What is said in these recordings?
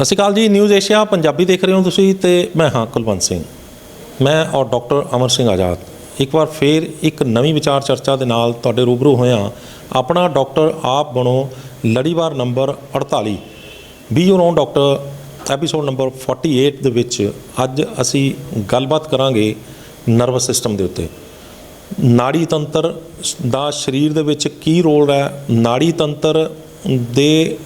ਸਤਿ ਸ਼੍ਰੀ ਅਕਾਲ ਜੀ। News Asia Punjabi ਦੇਖ ਰਹੇ ਹੋ ਤੁਸੀਂ ਤੇ ਮੈਂ ਹਾਂ ਕੁਲਵੰਤ ਸਿੰਘ। ਮੈਂ ਔਰ ਡਾਕਟਰ ਅਮਰ ਸਿੰਘ ਆਜ਼ਾਦ ਇੱਕ ਵਾਰ ਫੇਰ ਇੱਕ ਨਵੀਂ ਵਿਚਾਰ ਚਰਚਾ ਦੇ ਨਾਲ ਤੁਹਾਡੇ ਰੂਬਰੂ ਹੋਇਆ। ਆਪਣਾ ਡਾਕਟਰ ਆਪ ਬਣੋ ਲੜੀਵਾਰ number 48 B you know doctor episode number 48 ਦੇ ਵਿੱਚ ਅੱਜ ਅਸੀਂ ਗੱਲਬਾਤ ਕਰਾਂਗੇ ਨਰਵਸ ਸਿਸਟਮ ਦੇ ਉੱਤੇ। ਨਾੜੀ ਤੰਤਰ ਦਾ ਸਰੀਰ ਦੇ ਵਿੱਚ ਕੀ ਰੋਲ ਹੈ, ਨਾੜੀ ਤੰਤਰ ਦੇ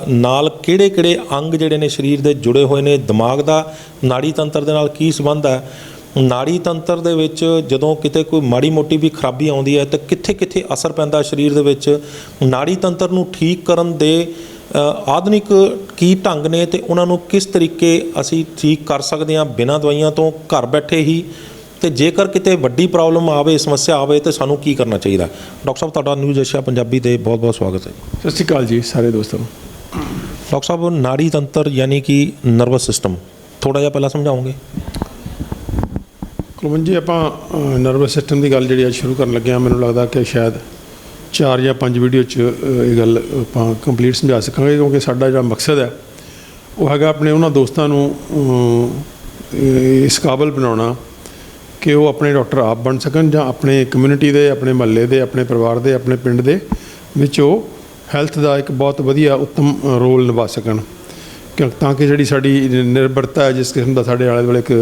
ਨਾਲ ਕਿਹੜੇ ਅੰਗ ਜਿਹੜੇ ਨੇ ਸਰੀਰ ਦੇ ਜੁੜੇ ਹੋਏ ਨੇ, ਦਿਮਾਗ ਦਾ ਨਾੜੀ ਤੰਤਰ ਦੇ ਨਾਲ ਕੀ ਸੰਬੰਧ ਹੈ, ਨਾੜੀ ਤੰਤਰ ਦੇ ਵਿੱਚ ਜਦੋਂ ਕਿਤੇ ਕੋਈ ਮਾੜੀ ਮੋਟੀ ਵੀ ਖਰਾਬੀ ਆਉਂਦੀ ਹੈ ਤਾਂ ਕਿੱਥੇ ਅਸਰ ਪੈਂਦਾ ਸਰੀਰ ਦੇ ਵਿੱਚ, ਨਾੜੀ ਤੰਤਰ ਨੂੰ ਠੀਕ ਕਰਨ ਦੇ ਆਧੁਨਿਕ ਕੀ ਢੰਗ ਨੇ ਤੇ ਉਹਨਾਂ ਨੂੰ ਕਿਸ ਤਰੀਕੇ ਅਸੀਂ ਠੀਕ ਕਰ ਸਕਦੇ ਹਾਂ ਬਿਨਾਂ ਦਵਾਈਆਂ ਤੋਂ ਘਰ ਬੈਠੇ ਹੀ। ਤੇ ਜੇਕਰ ਕਿਤੇ ਵੱਡੀ ਪ੍ਰੋਬਲਮ ਆਵੇ, ਸਮੱਸਿਆ ਆਵੇ ਤਾਂ ਸਾਨੂੰ ਕੀ ਕਰਨਾ ਚਾਹੀਦਾ। ਡਾਕਟਰ ਸਾਹਿਬ ਤੁਹਾਡਾ ਨਿਊਜ਼ ਏਸ਼ੀਆ ਪੰਜਾਬੀ ਦੇ ਬਹੁਤ ਸਵਾਗਤ ਹੈ। ਸਤਿ ਸ਼੍ਰੀ ਅਕਾਲ ਜੀ ਸਾਰੇ ਦੋਸਤਾਂ ਨੂੰ। ਡਾਕਟਰ ਸਾਹਿਬ ਨਾੜੀ ਤੰਤਰ ਯਾਨੀ ਕਿ ਨਰਵਸ ਸਿਸਟਮ ਥੋੜ੍ਹਾ ਜਿਹਾ ਪਹਿਲਾਂ ਸਮਝਾਓਗੇ। ਕੁਲਵੰਤ ਜੀ ਆਪਾਂ ਨਰਵਸ ਸਿਸਟਮ ਦੀ ਗੱਲ ਜਿਹੜੀ ਅੱਜ ਸ਼ੁਰੂ ਕਰਨ ਲੱਗੇ ਹਾਂ, ਮੈਨੂੰ ਲੱਗਦਾ ਕਿ ਸ਼ਾਇਦ 4 ਜਾਂ 5 ਵੀਡੀਓ 'ਚ ਇਹ ਗੱਲ ਆਪਾਂ ਕੰਪਲੀਟ ਸਮਝਾ ਸਕਾਂਗੇ, ਕਿਉਂਕਿ ਸਾਡਾ ਜਿਹੜਾ ਮਕਸਦ ਹੈ ਉਹ ਹੈਗਾ ਆਪਣੇ ਉਹਨਾਂ ਦੋਸਤਾਂ ਨੂੰ ਇਸ ਕਾਬਲ ਬਣਾਉਣਾ ਕਿ ਉਹ ਆਪਣੇ ਡਾਕਟਰ ਆਪ ਬਣ ਸਕਣ ਜਾਂ ਆਪਣੇ ਕਮਿਊਨਿਟੀ ਦੇ, ਆਪਣੇ ਮਹੱਲੇ ਦੇ, ਆਪਣੇ ਪਰਿਵਾਰ ਦੇ, ਆਪਣੇ ਪਿੰਡ ਦੇ ਵਿੱਚ ਉਹ ਹੈਲਥ ਦਾ ਇੱਕ ਬਹੁਤ ਵਧੀਆ ਉੱਤਮ ਰੋਲ ਨਿਭਾ ਸਕਣ, ਤਾਂ ਕਿ ਜਿਹੜੀ ਸਾਡੀ ਨਿਰਭਰਤਾ ਹੈ, ਜਿਸ ਕਿਸਮ ਦਾ ਸਾਡੇ ਆਲੇ ਦੁਆਲੇ ਇੱਕ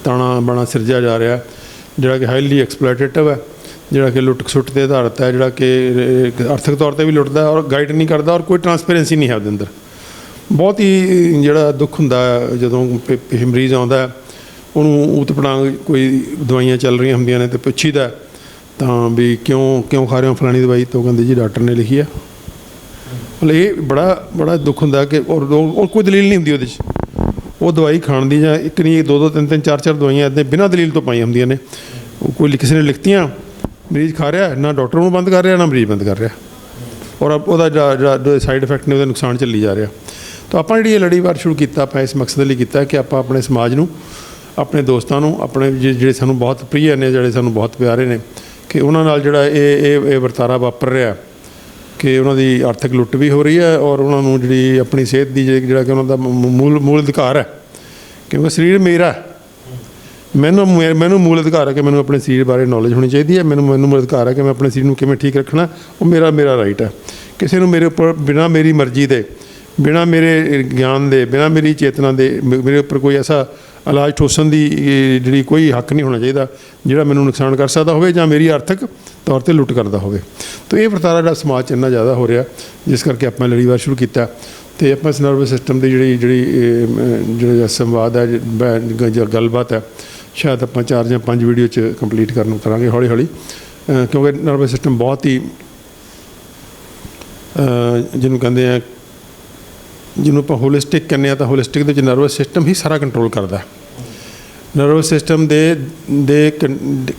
ਤਾਣਾ ਬਾਣਾ ਸਿਰਜਿਆ ਜਾ ਰਿਹਾ ਜਿਹੜਾ ਕਿ ਹਾਈਲੀ ਐਕਸਪਲੋਇਟੇਟਿਵ ਹੈ, ਜਿਹੜਾ ਕਿ ਲੁੱਟ ਖਸੁੱਟ 'ਤੇ ਆਧਾਰਿਤ ਹੈ, ਜਿਹੜਾ ਕਿ ਆਰਥਿਕ ਤੌਰ 'ਤੇ ਵੀ ਲੁੱਟਦਾ ਔਰ ਗਾਈਡ ਨਹੀਂ ਕਰਦਾ ਔਰ ਕੋਈ ਟਰਾਂਸਪੇਰੈਂਸੀ ਨਹੀਂ ਹੈ ਉਹਦੇ ਅੰਦਰ। ਬਹੁਤ ਹੀ ਜਿਹੜਾ ਦੁੱਖ ਹੁੰਦਾ ਜਦੋਂ ਮਰੀਜ਼ ਆਉਂਦਾ ਉਹਨੂੰ ਊਤਪੜਾਂਗ ਕੋਈ ਦਵਾਈਆਂ ਚੱਲ ਰਹੀਆਂ ਹੁੰਦੀਆਂ ਨੇ ਅਤੇ ਪੁੱਛੀਦਾ ਤਾਂ ਵੀ ਕਿਉਂ ਖਾ ਰਹੇ ਹੋ ਫਲਾਣੀ ਦਵਾਈ, ਤਾਂ ਉਹ ਕਹਿੰਦੇ ਜੀ ਡਾਕਟਰ ਨੇ ਲਿਖੀ ਆ। ਮਤਲਬ ਇਹ ਬੜਾ ਦੁੱਖ ਹੁੰਦਾ ਕਿ ਔਰ ਕੋਈ ਦਲੀਲ ਨਹੀਂ ਹੁੰਦੀ ਉਹਦੇ 'ਚ, ਉਹ ਦਵਾਈ ਖਾਣ ਦੀ ਜਾਂ ਇੱਕ ਨਹੀਂ 2 3 4 ਦਵਾਈਆਂ ਇੱਦਾਂ ਬਿਨਾਂ ਦਲੀਲ ਤੋਂ ਪਾਈਆਂ ਹੁੰਦੀਆਂ ਨੇ। ਉਹ ਕੋਈ ਕਿਸੇ ਨੇ ਲਿਖਤੀਆਂ, ਮਰੀਜ਼ ਖਾ ਰਿਹਾ, ਨਾ ਡਾਕਟਰ ਨੂੰ ਬੰਦ ਕਰ ਰਿਹਾ ਨਾ ਮਰੀਜ਼ ਬੰਦ ਕਰ ਰਿਹਾ, ਔਰ ਉਹਦਾ ਜਿਹੜਾ ਸਾਈਡ ਇਫੈਕਟ ਨੇ ਉਹਦਾ ਨੁਕਸਾਨ ਚੱਲੀ ਜਾ ਰਿਹਾ। ਤਾਂ ਆਪਾਂ ਜਿਹੜੀ ਇਹ ਲੜੀਵਾਰ ਸ਼ੁਰੂ ਕੀਤਾ, ਆਪਾਂ ਇਸ ਮਕਸਦ ਲਈ ਕੀਤਾ ਕਿ ਆਪਾਂ ਆਪਣੇ ਸਮਾਜ ਨੂੰ, ਆਪਣੇ ਦੋਸਤਾਂ ਨੂੰ, ਆਪਣੇ ਜਿਹੜੇ ਸਾਨੂੰ ਬਹੁਤ ਪ੍ਰਿਯ ਨੇ, ਜਿਹੜੇ ਸਾਨੂੰ ਬਹੁਤ ਪਿਆਰੇ ਨੇ, ਕਿ ਉਹਨਾਂ ਨਾਲ ਜਿਹੜਾ ਇਹ ਵਰਤਾਰਾ ਵਾਪਰ ਰਿਹਾ ਕਿ ਉਹਨਾਂ ਦੀ ਆਰਥਿਕ ਲੁੱਟ ਵੀ ਹੋ ਰਹੀ ਹੈ ਔਰ ਉਹਨਾਂ ਨੂੰ ਜਿਹੜੀ ਆਪਣੀ ਸਿਹਤ ਦੀ ਜਿਹੜਾ ਕਿ ਉਹਨਾਂ ਦਾ ਮੂਲ ਅਧਿਕਾਰ ਹੈ, ਕਿਉਂਕਿ ਸਰੀਰ ਮੇਰਾ, ਮੈਨੂੰ ਮੂਲ ਅਧਿਕਾਰ ਹੈ ਕਿ ਮੈਨੂੰ ਆਪਣੇ ਸਰੀਰ ਬਾਰੇ ਨੌਲੇਜ ਹੋਣੀ ਚਾਹੀਦੀ ਹੈ। ਮੈਨੂੰ ਮੂਲ ਅਧਿਕਾਰ ਹੈ ਕਿ ਮੈਂ ਆਪਣੇ ਸਰੀਰ ਨੂੰ ਕਿਵੇਂ ਠੀਕ ਰੱਖਣਾ, ਉਹ ਮੇਰਾ ਰਾਈਟ ਹੈ। ਕਿਸੇ ਨੂੰ ਮੇਰੇ ਉੱਪਰ ਬਿਨਾਂ ਮੇਰੀ ਮਰਜ਼ੀ ਦੇ, ਬਿਨਾਂ ਮੇਰੇ ਗਿਆਨ ਦੇ, ਬਿਨਾਂ ਮੇਰੀ ਚੇਤਨਾ ਦੇ ਮੇਰੇ ਉੱਪਰ ਕੋਈ ਐਸਾ ਇਲਾਜ ਠੋਸਣ ਦੀ ਜਿਹੜੀ ਕੋਈ ਹੱਕ ਨਹੀਂ ਹੋਣਾ ਚਾਹੀਦਾ ਜਿਹੜਾ ਮੈਨੂੰ ਨੁਕਸਾਨ ਕਰ ਸਕਦਾ ਹੋਵੇ ਜਾਂ ਮੇਰੀ ਆਰਥਿਕ ਤੌਰ 'ਤੇ ਲੁੱਟ ਕਰਦਾ ਹੋਵੇ। ਤਾਂ ਇਹ ਵਰਤਾਰਾ ਜਿਹੜਾ ਸਮਾਜ 'ਚ ਇੰਨਾ ਜ਼ਿਆਦਾ ਹੋ ਰਿਹਾ, ਜਿਸ ਕਰਕੇ ਆਪਾਂ ਲੜੀਵਾਰ ਸ਼ੁਰੂ ਕੀਤਾ ਅਤੇ ਆਪਾਂ ਇਸ ਨਰਵਸ ਸਿਸਟਮ ਦੀ ਜਿਹੜਾ ਸੰਵਾਦ ਹੈ, ਗੱਲਬਾਤ ਹੈ, ਸ਼ਾਇਦ ਆਪਾਂ 4 ਜਾਂ 5 ਵੀਡੀਓ 'ਚ ਕੰਪਲੀਟ ਕਰਾਂਗੇ ਹੌਲੀ, ਕਿਉਂਕਿ ਨਰਵਸ ਸਿਸਟਮ ਬਹੁਤ ਹੀ ਜਿਹਨੂੰ ਕਹਿੰਦੇ ਆ, ਜਿਹਨੂੰ ਆਪਾਂ ਹੋਲਿਸਟਿਕ ਕਹਿੰਦੇ ਹਾਂ, ਤਾਂ ਹੋਲਿਸਟਿਕ ਦੇ ਵਿੱਚ ਨਰਵਸ ਸਿਸਟਮ ਹੀ ਸਾਰਾ ਕੰਟਰੋਲ ਕਰਦਾ। ਨਰਵਸ ਸਿਸਟਮ ਦੇ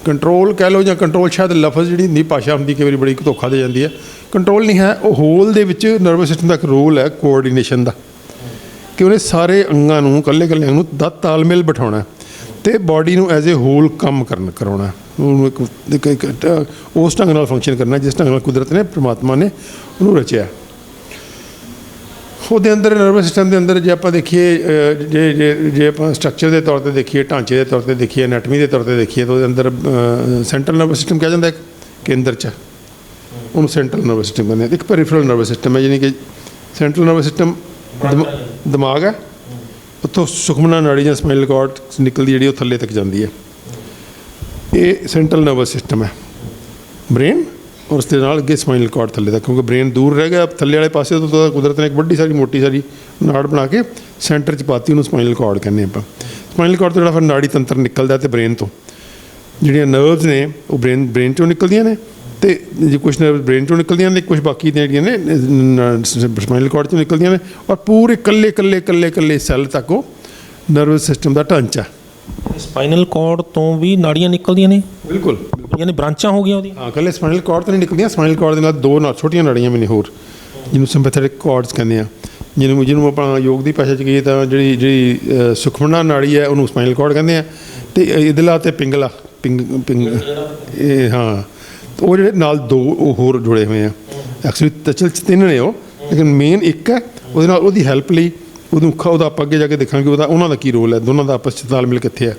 ਕੰਟਰੋਲ ਕਹਿ ਲਓ, ਜਾਂ ਕੰਟਰੋਲ ਸ਼ਾਇਦ ਲਫ਼ਜ਼ ਜਿਹੜੀ ਨਹੀਂ ਭਾਸ਼ਾ ਹੁੰਦੀ ਕਈ ਵਾਰੀ ਬੜੀ ਧੋਖਾ ਦੇ ਜਾਂਦੀ ਹੈ। ਕੰਟਰੋਲ ਨਹੀਂ ਹੈ, ਉਹ ਹੋਲ ਦੇ ਵਿੱਚ ਨਰਵਸ ਸਿਸਟਮ ਦਾ ਇੱਕ ਰੋਲ ਹੈ ਕੋਆਰਡੀਨੇਸ਼ਨ ਦਾ, ਕਿ ਉਹਨੇ ਸਾਰੇ ਅੰਗਾਂ ਨੂੰ ਇਕੱਲੇ ਅੰਗ ਨੂੰ ਦਾ ਤਾਲਮੇਲ ਬਿਠਾਉਣਾ ਅਤੇ ਬਾਡੀ ਨੂੰ ਐਜ਼ ਏ ਹੋਲ ਕੰਮ ਕਰਾਉਣਾ, ਉਹਨੂੰ ਇੱਕ ਉਸ ਢੰਗ ਨਾਲ ਫੰਕਸ਼ਨ ਕਰਨਾ ਜਿਸ ਢੰਗ ਨਾਲ ਕੁਦਰਤ ਨੇ, ਪਰਮਾਤਮਾ ਨੇ ਉਹਨੂੰ ਰਚਿਆ। ਉਹਦੇ ਅੰਦਰ ਨਰਵਸ ਸਿਸਟਮ ਦੇ ਅੰਦਰ ਜੇ ਆਪਾਂ ਦੇਖੀਏ, ਜੇ ਆਪਾਂ ਸਟਰਕਚਰ ਦੇ ਤੌਰ 'ਤੇ ਦੇਖੀਏ, ਢਾਂਚੇ ਦੇ ਤੌਰ 'ਤੇ ਦੇਖੀਏ, ਐਨਾਟਮੀ ਦੇ ਤੌਰ 'ਤੇ ਦੇਖੀਏ, ਤਾਂ ਉਹਦੇ ਅੰਦਰ ਸੈਂਟਰਲ ਨਰਵਸ ਸਿਸਟਮ ਕਿਹਾ ਜਾਂਦਾ, ਇੱਕ ਕੇਂਦਰ 'ਚ, ਉਹਨੂੰ ਸੈਂਟਰਲ ਨਰਵਸ ਸਿਸਟਮ ਕਹਿੰਦੇ। ਇੱਕ ਪੈਰੀਫਰਲ ਨਰਵਸ ਸਿਸਟਮ ਹੈ, ਯਾਨੀ ਕਿ ਸੈਂਟਰਲ ਨਰਵਸ ਸਿਸਟਮ ਦਿਮਾਗ ਹੈ, ਉੱਥੋਂ ਸੁਖਮਨਾ ਨਾੜੀ ਜਾਂ ਸਪਾਈਨਲ ਕਾਰਡ ਨਿਕਲਦੀ ਜਿਹੜੀ ਉਹ ਥੱਲੇ ਤੱਕ ਜਾਂਦੀ ਹੈ, ਇਹ ਸੈਂਟਰਲ ਨਰਵਸ ਸਿਸਟਮ ਹੈ। ਬ੍ਰੇਨ ਔਰ ਉਸ ਦੇ ਨਾਲ ਅੱਗੇ ਸਪਾਈਨਲ ਕਾਰਡ ਥੱਲੇ ਤੱਕ, ਕਿਉਂਕਿ ਬ੍ਰੇਨ ਦੂਰ ਰਹਿ ਗਿਆ ਥੱਲੇ ਵਾਲੇ ਪਾਸੇ ਤੋਂ, ਤਾਂ ਕੁਦਰਤ ਨੇ ਇੱਕ ਵੱਡੀ ਸਾਰੀ ਮੋਟੀ ਸਾਰੀ ਨਾੜ ਬਣਾ ਕੇ ਸੈਂਟਰ 'ਚ ਪਾਤੀ, ਉਹਨੂੰ ਸਪਾਈਨਲ ਕਾਰਡ ਕਹਿੰਦੇ ਆਪਾਂ। ਸਪਾਈਨਲ ਕਾਰਡ ਤੋਂ ਜਿਹੜਾ ਫਿਰ ਨਾੜੀ ਤੰਤਰ ਨਿਕਲਦਾ ਅਤੇ ਬ੍ਰੇਨ ਤੋਂ ਜਿਹੜੀਆਂ ਨਰਵਸ ਨੇ ਉਹ ਬ੍ਰੇਨ 'ਚੋਂ ਨਿਕਲਦੀਆਂ ਨੇ, ਅਤੇ ਜੇ ਕੁਛ ਨਰਵਸ ਬ੍ਰੇਨ 'ਚੋਂ ਨਿਕਲਦੀਆਂ ਨੇ, ਕੁਛ ਬਾਕੀ ਜਿਹੜੀਆਂ ਨੇ ਸਪਾਈਨਲ ਕਾਰਡ 'ਚੋਂ ਨਿਕਲਦੀਆਂ ਨੇ, ਔਰ ਪੂਰੇ ਇਕੱਲੇ ਸੈੱਲ ਤੱਕ ਉਹ ਨਰਵਸ ਸਿਸਟਮ ਦਾ ਢਾਂਚਾ। ਸਪਾਈਨਲ ਕਾਰਡ ਤੋਂ ਵੀ ਨਾੜੀਆਂ ਨਿਕਲਦੀਆਂ ਨੇ? ਬਿਲਕੁਲ, ਯਾਨੀ ਬ੍ਰਾਂਚਾਂ ਹੋ ਗਈਆਂ ਉਹਦੀਆਂ? ਹਾਂ, ਇਕੱਲੇ ਸਪਾਈਨਲ ਕਾਰਡ ਤੋਂ ਨਹੀਂ ਨਿਕਲਦੀਆਂ, ਸਪਾਈਨਲ ਕਾਰਡ ਦੇ ਨਾਲ 2 ਛੋਟੀਆਂ ਨਾੜੀਆਂ ਵੀ ਨੇ ਹੋਰ, ਜਿਹਨੂੰ ਸਿੰਪੈਥੈਟਿਕ ਕਾਰਡਸ ਕਹਿੰਦੇ ਆ, ਜਿਹਨੂੰ ਆਪਾਂ ਯੋਗ ਦੀ ਭਾਸ਼ਾ 'ਚ ਕਹੀਏ ਤਾਂ ਜਿਹੜੀ ਸੁਖਮਨਾ ਨਾੜੀ ਹੈ ਉਹਨੂੰ ਸਪਾਈਨਲ ਕਾਰਡ ਕਹਿੰਦੇ ਆ, ਅਤੇ ਇਦਲਾ ਅਤੇ ਪਿੰਗਲਾ ਇਹ ਹਾਂ, ਉਹ ਜਿਹੜੇ ਨਾਲ 2 ਉਹ ਹੋਰ ਜੁੜੇ ਹੋਏ ਆ। ਐਕਚੁਅਲੀ ਤਚਲ 'ਚ 3 ਨੇ ਉਹ, ਲੇਕਿਨ ਮੇਨ ਇੱਕ ਹੈ, ਉਹਦੇ ਨਾਲ ਉਹਦੀ ਹੈਲਪ ਲਈ ਉਹਦਾ ਆਪਾਂ ਅੱਗੇ ਜਾ ਕੇ ਦੇਖਾਂਗੇ ਉਹਨਾਂ ਦਾ ਕੀ ਰੋਲ ਹੈ, ਦੋਨਾਂ ਦਾ ਆਪਸ 'ਚ ਤਾਲਮੇਲ ਕਿੱਥੇ ਹੈ।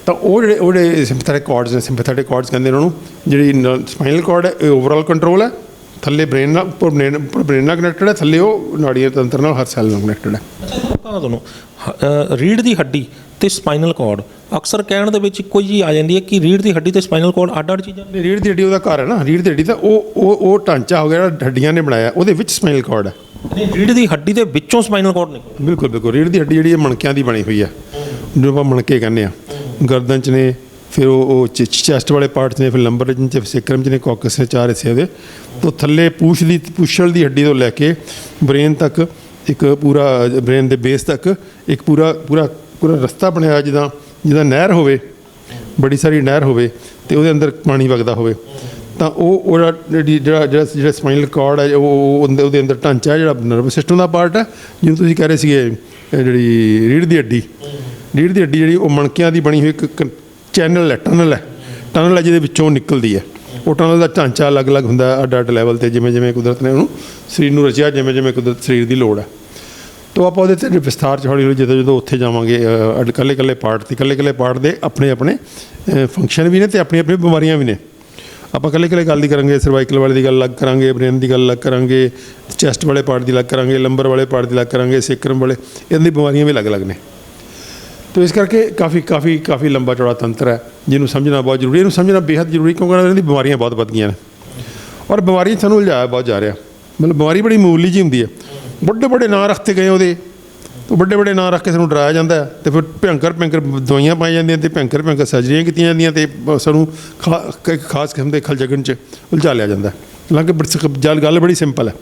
ਤਾਂ ਉਹ ਜਿਹੜੇ ਸਿੰਪੈਥੈਟਿਕ ਕਾਰਡਸ ਨੇ, ਸਿੰਪੈਥੈਟਿਕ ਕਾਰਡਸ ਕਹਿੰਦੇ ਉਹਨਾਂ ਨੂੰ, ਜਿਹੜੀ ਸਪਾਈਨਲ ਕਾਰਡ ਹੈ ਇਹ ਓਵਰਆਲ ਕੰਟਰੋਲ ਹੈ, ਥੱਲੇ ਬ੍ਰੇਨ ਨਾਲ ਬ੍ਰੇਨ ਨਾਲ ਕਨੈਕਟਡ ਹੈ, ਥੱਲੇ ਉਹ ਨਾੜੀ ਤੰਤਰ ਨਾਲ ਹਰ ਸੈੱਲ ਨਾਲ ਕਨੈਕਟਡ ਹੈ। ਤੁਹਾਨੂੰ ਰੀੜ੍ਹ ਦੀ ਹੱਡੀ ਤੇ ਸਪਾਈਨਲ ਕਾਰਡ ਅਕਸਰ ਕਹਿਣ ਦੇ ਵਿੱਚ ਇੱਕੋ ਜਿਹੀ ਆ ਜਾਂਦੀ ਹੈ ਕਿ ਰੀੜ੍ਹ ਦੀ ਹੱਡੀ ਤੇ ਸਪਾਈਨਲ ਕਾਰਡ ਅੱਡ-ਅੱਡ ਚੀਜ਼ਾਂ ਨੇ। ਰੀੜ੍ਹ ਦੀ ਹੱਡੀ ਉਹਦਾ ਘਰ ਹੈ ਨਾ, ਰੀੜ੍ਹ ਦੀ ਹੱਡੀ ਤਾਂ ਉਹ ਢਾਂਚਾ ਹੋ ਗਿਆ ਜਿਹੜਾ ਹੱਡੀਆਂ ਨੇ ਬਣਾਇਆ, ਉਹਦੇ ਵਿੱਚ ਸਪਾਈਨਲ ਕਾਰਡ ਹੈ। ਨਹੀਂ, ਰੀੜ੍ਹ ਦੀ ਹੱਡੀ ਦੇ ਵਿੱਚੋਂ ਸਪਾਈਨਲ ਕਾਰਡ ਨਿਕਲਦਾ। ਬਿਲਕੁਲ ਬਿਲਕੁਲ, ਰੀੜ੍ਹ ਦੀ ਹੱਡੀ ਜਿਹੜੀ ਹੈ ਮਣਕਿਆਂ ਦੀ ਬਣੀ ਹੋਈ ਹੈ, ਜਿਹਨੂੰ ਆਪਾਂ ਮਣਕੇ ਕਹਿੰਦੇ ਆ, ਗਰਦਨ 'ਚ ਨੇ, ਫਿਰ ਉਹ ਚੈਸਟ ਵਾਲੇ ਪਾਰਟਸ ਨੇ, ਫਿਰ ਲੰਬਰ ਰੀਜਨ 'ਚ, ਸੇਕਰਮ 'ਚ ਨੇ, ਕੋਕਸ ਨੇ, 4 ਹਿੱਸੇ ਉਹਦੇ। ਤੋਂ ਥੱਲੇ ਪੂਛਲ ਦੀ ਹੱਡੀ ਤੋਂ ਲੈ ਕੇ ਬ੍ਰੇਨ ਤੱਕ ਇੱਕ ਪੂਰਾ, ਬ੍ਰੇਨ ਦੇ ਬੇਸ ਤੱਕ ਇੱਕ ਪੂਰਾ ਰਸਤਾ ਬਣਿਆ, ਜਿੱਦਾਂ ਨਹਿਰ ਹੋਵੇ, ਬੜੀ ਸਾਰੀ ਨਹਿਰ ਹੋਵੇ ਅਤੇ ਉਹਦੇ ਅੰਦਰ ਪਾਣੀ ਵਗਦਾ ਹੋਵੇ। ਤਾਂ ਉਹਦਾ ਜਿਹੜਾ ਸਪਾਈਨਲ ਕਾਰਡ ਹੈ ਉਹਦੇ ਅੰਦਰ ਢਾਂਚਾ ਹੈ, ਜਿਹੜਾ ਨਰਵਸ ਸਿਸਟਮ ਦਾ ਪਾਰਟ ਹੈ। ਜਿਵੇਂ ਤੁਸੀਂ ਕਹਿ ਰਹੇ ਸੀਗੇ, ਜਿਹੜੀ ਰੀੜ੍ਹ ਦੀ ਹੱਡੀ ਜਿਹੜੀ ਉਹ ਮਣਕਿਆਂ ਦੀ ਬਣੀ ਹੋਈ ਇੱਕ ਚੈਨਲ ਹੈ, ਟਨਲ ਹੈ ਜਿਹਦੇ ਵਿੱਚੋਂ ਨਿਕਲਦੀ ਹੈ। ਉਹ ਟਨਲ ਦਾ ਢਾਂਚਾ ਅਲੱਗ-ਅਲੱਗ ਹੁੰਦਾ ਅੱਡ-ਅੱਡ ਲੈਵਲ 'ਤੇ, ਜਿਵੇਂ ਕੁਦਰਤ ਨੇ ਉਹਨੂੰ ਸਰੀਰ ਨੂੰ ਰਚਿਆ, ਜਿਵੇਂ ਕੁਦਰਤ ਸਰੀਰ ਦੀ ਲੋੜ ਹੈ। ਤਾਂ ਆਪਾਂ ਉਹਦੇ 'ਤੇ ਵਿਸਥਾਰ 'ਚ ਹੌਲੀ ਜਦੋਂ ਉੱਥੇ ਜਾਵਾਂਗੇ, ਇਕੱਲੇ ਪਾਰਟ ਦੇ ਆਪਣੇ ਫੰਕਸ਼ਨ ਵੀ ਨੇ ਅਤੇ ਆਪਣੀਆਂ ਬਿਮਾਰੀਆਂ ਵੀ ਨੇ। ਆਪਾਂ ਇਕੱਲੇ ਗੱਲ ਹੀ ਕਰਾਂਗੇ, ਸਰਵਾਈਕਲ ਵਾਲੇ ਦੀ ਗੱਲ ਅਲੱਗ ਕਰਾਂਗੇ, ਬ੍ਰੇਨ ਦੀ ਗੱਲ ਅਲੱਗ ਕਰਾਂਗੇ, ਚੈਸਟ ਵਾਲੇ ਪਾਰਟ ਦੀ ਅਲੱਗ ਕਰਾਂਗੇ, ਲੰਬਰ ਵਾਲੇ ਪਾਰਟ ਦੀ ਅਲੱਗ ਕਰਾਂਗੇ, ਸੇਕਰਮ ਵਾਲੇ, ਇਹਨਾਂ ਦੀ ਬਿਮਾਰੀਆਂ ਵੀ ਅਲੱਗ-ਅਲੱਗ ਨੇ। ਤਾਂ ਇਸ ਕਰਕੇ ਕਾਫੀ ਲੰਬਾ ਚੌੜਾ ਤੰਤਰ ਹੈ, ਜਿਹਨੂੰ ਸਮਝਣਾ ਬਹੁਤ ਜ਼ਰੂਰੀ। ਇਹਨੂੰ ਸਮਝਣਾ ਬੇਹੱਦ ਜ਼ਰੂਰੀ, ਕਿਉਂਕਿ ਇਹਨਾਂ ਦੀ ਬਿਮਾਰੀਆਂ ਬਹੁਤ ਵੱਧ ਗਈਆਂ ਨੇ, ਔਰ ਬਿਮਾਰੀ ਸਾਨੂੰ ਉਲਝਾਇਆ ਬਹੁਤ ਜਾ ਰਿਹਾ। ਮਤਲਬ ਬਿਮਾਰੀ ਬੜੀ ਮਾਮੂਲੀ ਜਿਹੀ ਹੁੰਦੀ ਹੈ, ਵੱਡੇ ਨਾਂ ਰੱਖਤੇ ਗਏ ਉਹਦੇ, ਤਾਂ ਵੱਡੇ ਨਾਂ ਰੱਖ ਕੇ ਸਾਨੂੰ ਡਰਾਇਆ ਜਾਂਦਾ ਹੈ, ਅਤੇ ਫਿਰ ਭਿਅੰਕਰ ਦਵਾਈਆਂ ਪਾਈਆਂ ਜਾਂਦੀਆਂ, ਅਤੇ ਭਿਅੰਕਰ ਸਰਜਰੀਆਂ ਕੀਤੀਆਂ ਜਾਂਦੀਆਂ, ਅਤੇ ਸਾਨੂੰ ਖਾਸ ਕਿਸਮ ਦੇ ਖਲਜਗਣ 'ਚ ਉਲਝਾ ਲਿਆ ਜਾਂਦਾ। ਹਾਲਾਂਕਿ ਗੱਲ ਬੜੀ ਸਿੰਪਲ ਹੈ।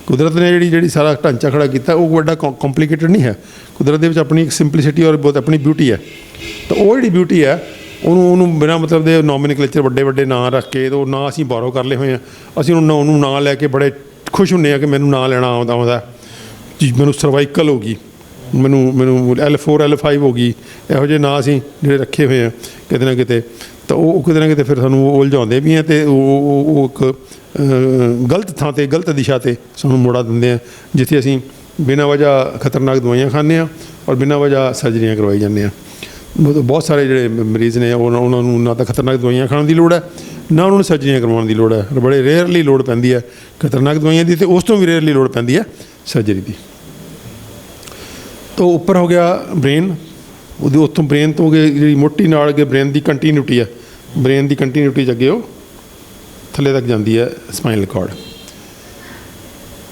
ਕੁਦਰਤ ਨੇ ਜਿਹੜੀ ਸਾਰਾ ਢਾਂਚਾ ਖੜਾ ਕੀਤਾ, ਉਹ ਵੱਡਾ ਕੰਪਲੀਕੇਟਡ ਨਹੀਂ ਹੈ। ਕੁਦਰਤ ਦੇ ਵਿੱਚ ਆਪਣੀ ਇੱਕ ਸਿੰਪਲੀਸਿਟੀ ਔਰ ਬਹੁਤ ਆਪਣੀ ਬਿਊਟੀ ਹੈ। ਤਾਂ ਉਹ ਜਿਹੜੀ ਬਿਊਟੀ ਹੈ, ਉਹਨੂੰ ਬਿਨਾਂ ਮਤਲਬ ਦੇ ਨੋਮੀਨਕਲੇਚਰ ਵੱਡੇ ਨਾਂ ਰੱਖ ਕੇ, ਉਹ ਨਾਂ ਅਸੀਂ ਬਾਰੋ ਕਰ ਲਏ ਹੋਏ ਹਾਂ। ਅਸੀਂ ਉਹਨੂੰ ਨਾਂ ਲੈ ਕੇ ਬੜੇ ਖੁਸ਼ ਹੁੰਦੇ ਹਾਂ ਕਿ ਮੈਨੂੰ ਨਾਂ ਲੈਣਾ ਆਉਂਦਾ ਜੀ, ਮੈਨੂੰ ਸਰਵਾਈਕਲ ਹੋ ਗਈ, ਮੈਨੂੰ L4 L5 ਹੋ ਗਈ। ਇਹੋ ਜਿਹੇ ਨਾਂ ਅਸੀਂ ਜਿਹੜੇ ਰੱਖੇ ਹੋਏ ਆ ਕਿਤੇ ਨਾ ਕਿਤੇ, ਤਾਂ ਉਹ ਕਿਤੇ ਨਾ ਕਿਤੇ ਫਿਰ ਸਾਨੂੰ ਉਲਝਾਉਂਦੇ ਵੀ ਹੈ, ਅਤੇ ਉਹ ਇੱਕ ਗਲਤ ਥਾਂ 'ਤੇ, ਗਲਤ ਦਿਸ਼ਾ 'ਤੇ ਸਾਨੂੰ ਮੋੜਾ ਦਿੰਦੇ ਆ, ਜਿੱਥੇ ਅਸੀਂ ਬਿਨਾਂ ਵਜ੍ਹਾ ਖਤਰਨਾਕ ਦਵਾਈਆਂ ਖਾਂਦੇ ਹਾਂ ਔਰ ਬਿਨਾਂ ਵਜ੍ਹਾ ਸਰਜਰੀਆਂ ਕਰਵਾਈ ਜਾਂਦੇ ਹਾਂ। ਬਹੁਤ ਸਾਰੇ ਜਿਹੜੇ ਮਰੀਜ਼ ਨੇ ਉਹਨਾਂ ਨੂੰ ਨਾ ਤਾਂ ਖਤਰਨਾਕ ਦਵਾਈਆਂ ਖਾਣ ਦੀ ਲੋੜ ਹੈ, ਨਾ ਉਹਨਾਂ ਨੂੰ ਸਰਜਰੀਆਂ ਕਰਵਾਉਣ ਦੀ ਲੋੜ ਹੈ। ਬੜੇ ਰੇਅਰਲੀ ਲੋੜ ਪੈਂਦੀ ਹੈ ਖਤਰਨਾਕ ਦਵਾਈਆਂ ਦੀ, ਅਤੇ ਉਸ ਤੋਂ ਵੀ ਰੇਅਰਲੀ ਲੋੜ ਪੈਂਦੀ ਹੈ ਸਰਜਰੀ ਦੀ। ਤਾਂ ਉੱਪਰ ਹੋ ਗਿਆ ਬ੍ਰੇਨ, ਉਹਦੇ ਉੱਥੋਂ ਬ੍ਰੇਨ ਤੋਂ ਅੱਗੇ ਜਿਹੜੀ ਮੋਟੀ ਨਾਲ ਅੱਗੇ ਬ੍ਰੇਨ ਦੀ ਕੰਟੀਨਿਊਟੀ ਹੈ, ਬ੍ਰੇਨ ਦੀ ਕੰਟੀਨਿਊਟੀ 'ਚ ਅੱਗੇ ਉਹ ਥੱਲੇ ਤੱਕ ਜਾਂਦੀ ਹੈ ਸਪਾਈਨਲ ਕਾਰਡ।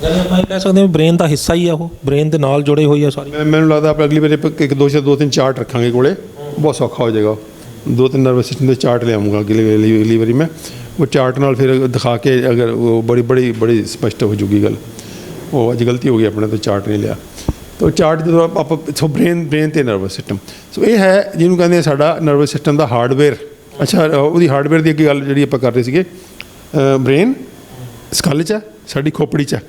ਯਾਨੀ ਆਪਾਂ ਇਹ ਕਹਿ ਸਕਦੇ ਹਾਂ ਬ੍ਰੇਨ ਦਾ ਹਿੱਸਾ ਹੀ ਆ, ਉਹ ਬ੍ਰੇਨ ਦੇ ਨਾਲ ਜੁੜੇ ਹੋਈ ਆ ਸਾਰੀ। ਮੈਨੂੰ ਲੱਗਦਾ ਆਪਾਂ ਅਗਲੀ ਵਾਰੀ ਇੱਕ ਦੋ ਤਿੰਨ ਚਾਰਟ ਰੱਖਾਂਗੇ ਕੋਲੇ, ਬਹੁਤ ਸੌਖਾ ਹੋ ਜਾਏਗਾ। 2-3 ਨਰਵਸ ਸਿਸਟਮ ਦੇ ਚਾਰਟ ਲਿਆਉਂਗਾ ਅਗਲੀ ਵਾਰੀ ਮੈਂ, ਉਹ ਚਾਰਟ ਨਾਲ ਫਿਰ ਦਿਖਾ ਕੇ, ਅਗਰ ਉਹ ਬੜੀ ਸਪਸ਼ਟ ਹੋ ਜੂਗੀ ਗੱਲ। ਉਹ ਅੱਜ ਗਲਤੀ ਹੋ ਗਈ ਆਪਣੇ ਤੋਂ, ਚਾਰਟ ਨਹੀਂ ਲਿਆ। ਤਾਂ ਚਾਰਟ ਜਦੋਂ ਆਪਾਂ ਸੋ ਬ੍ਰੇਨ ਅਤੇ ਨਰਵਸ ਸਿਸਟਮ, ਸੋ ਇਹ ਹੈ ਜਿਹਨੂੰ ਕਹਿੰਦੇ ਸਾਡਾ ਨਰਵਸ ਸਿਸਟਮ ਦਾ ਹਾਰਡਵੇਅਰ। ਅੱਛਾ, ਉਹਦੀ ਹਾਰਡਵੇਅਰ ਦੀ ਅੱਗੇ ਗੱਲ ਜਿਹੜੀ ਆਪਾਂ ਕਰ ਰਹੇ ਸੀਗੇ, ਬ੍ਰੇਨ ਸਕਲ 'ਚ ਹੈ, ਸਾਡੀ ਖੋਪੜੀ 'ਚ ਹੈ।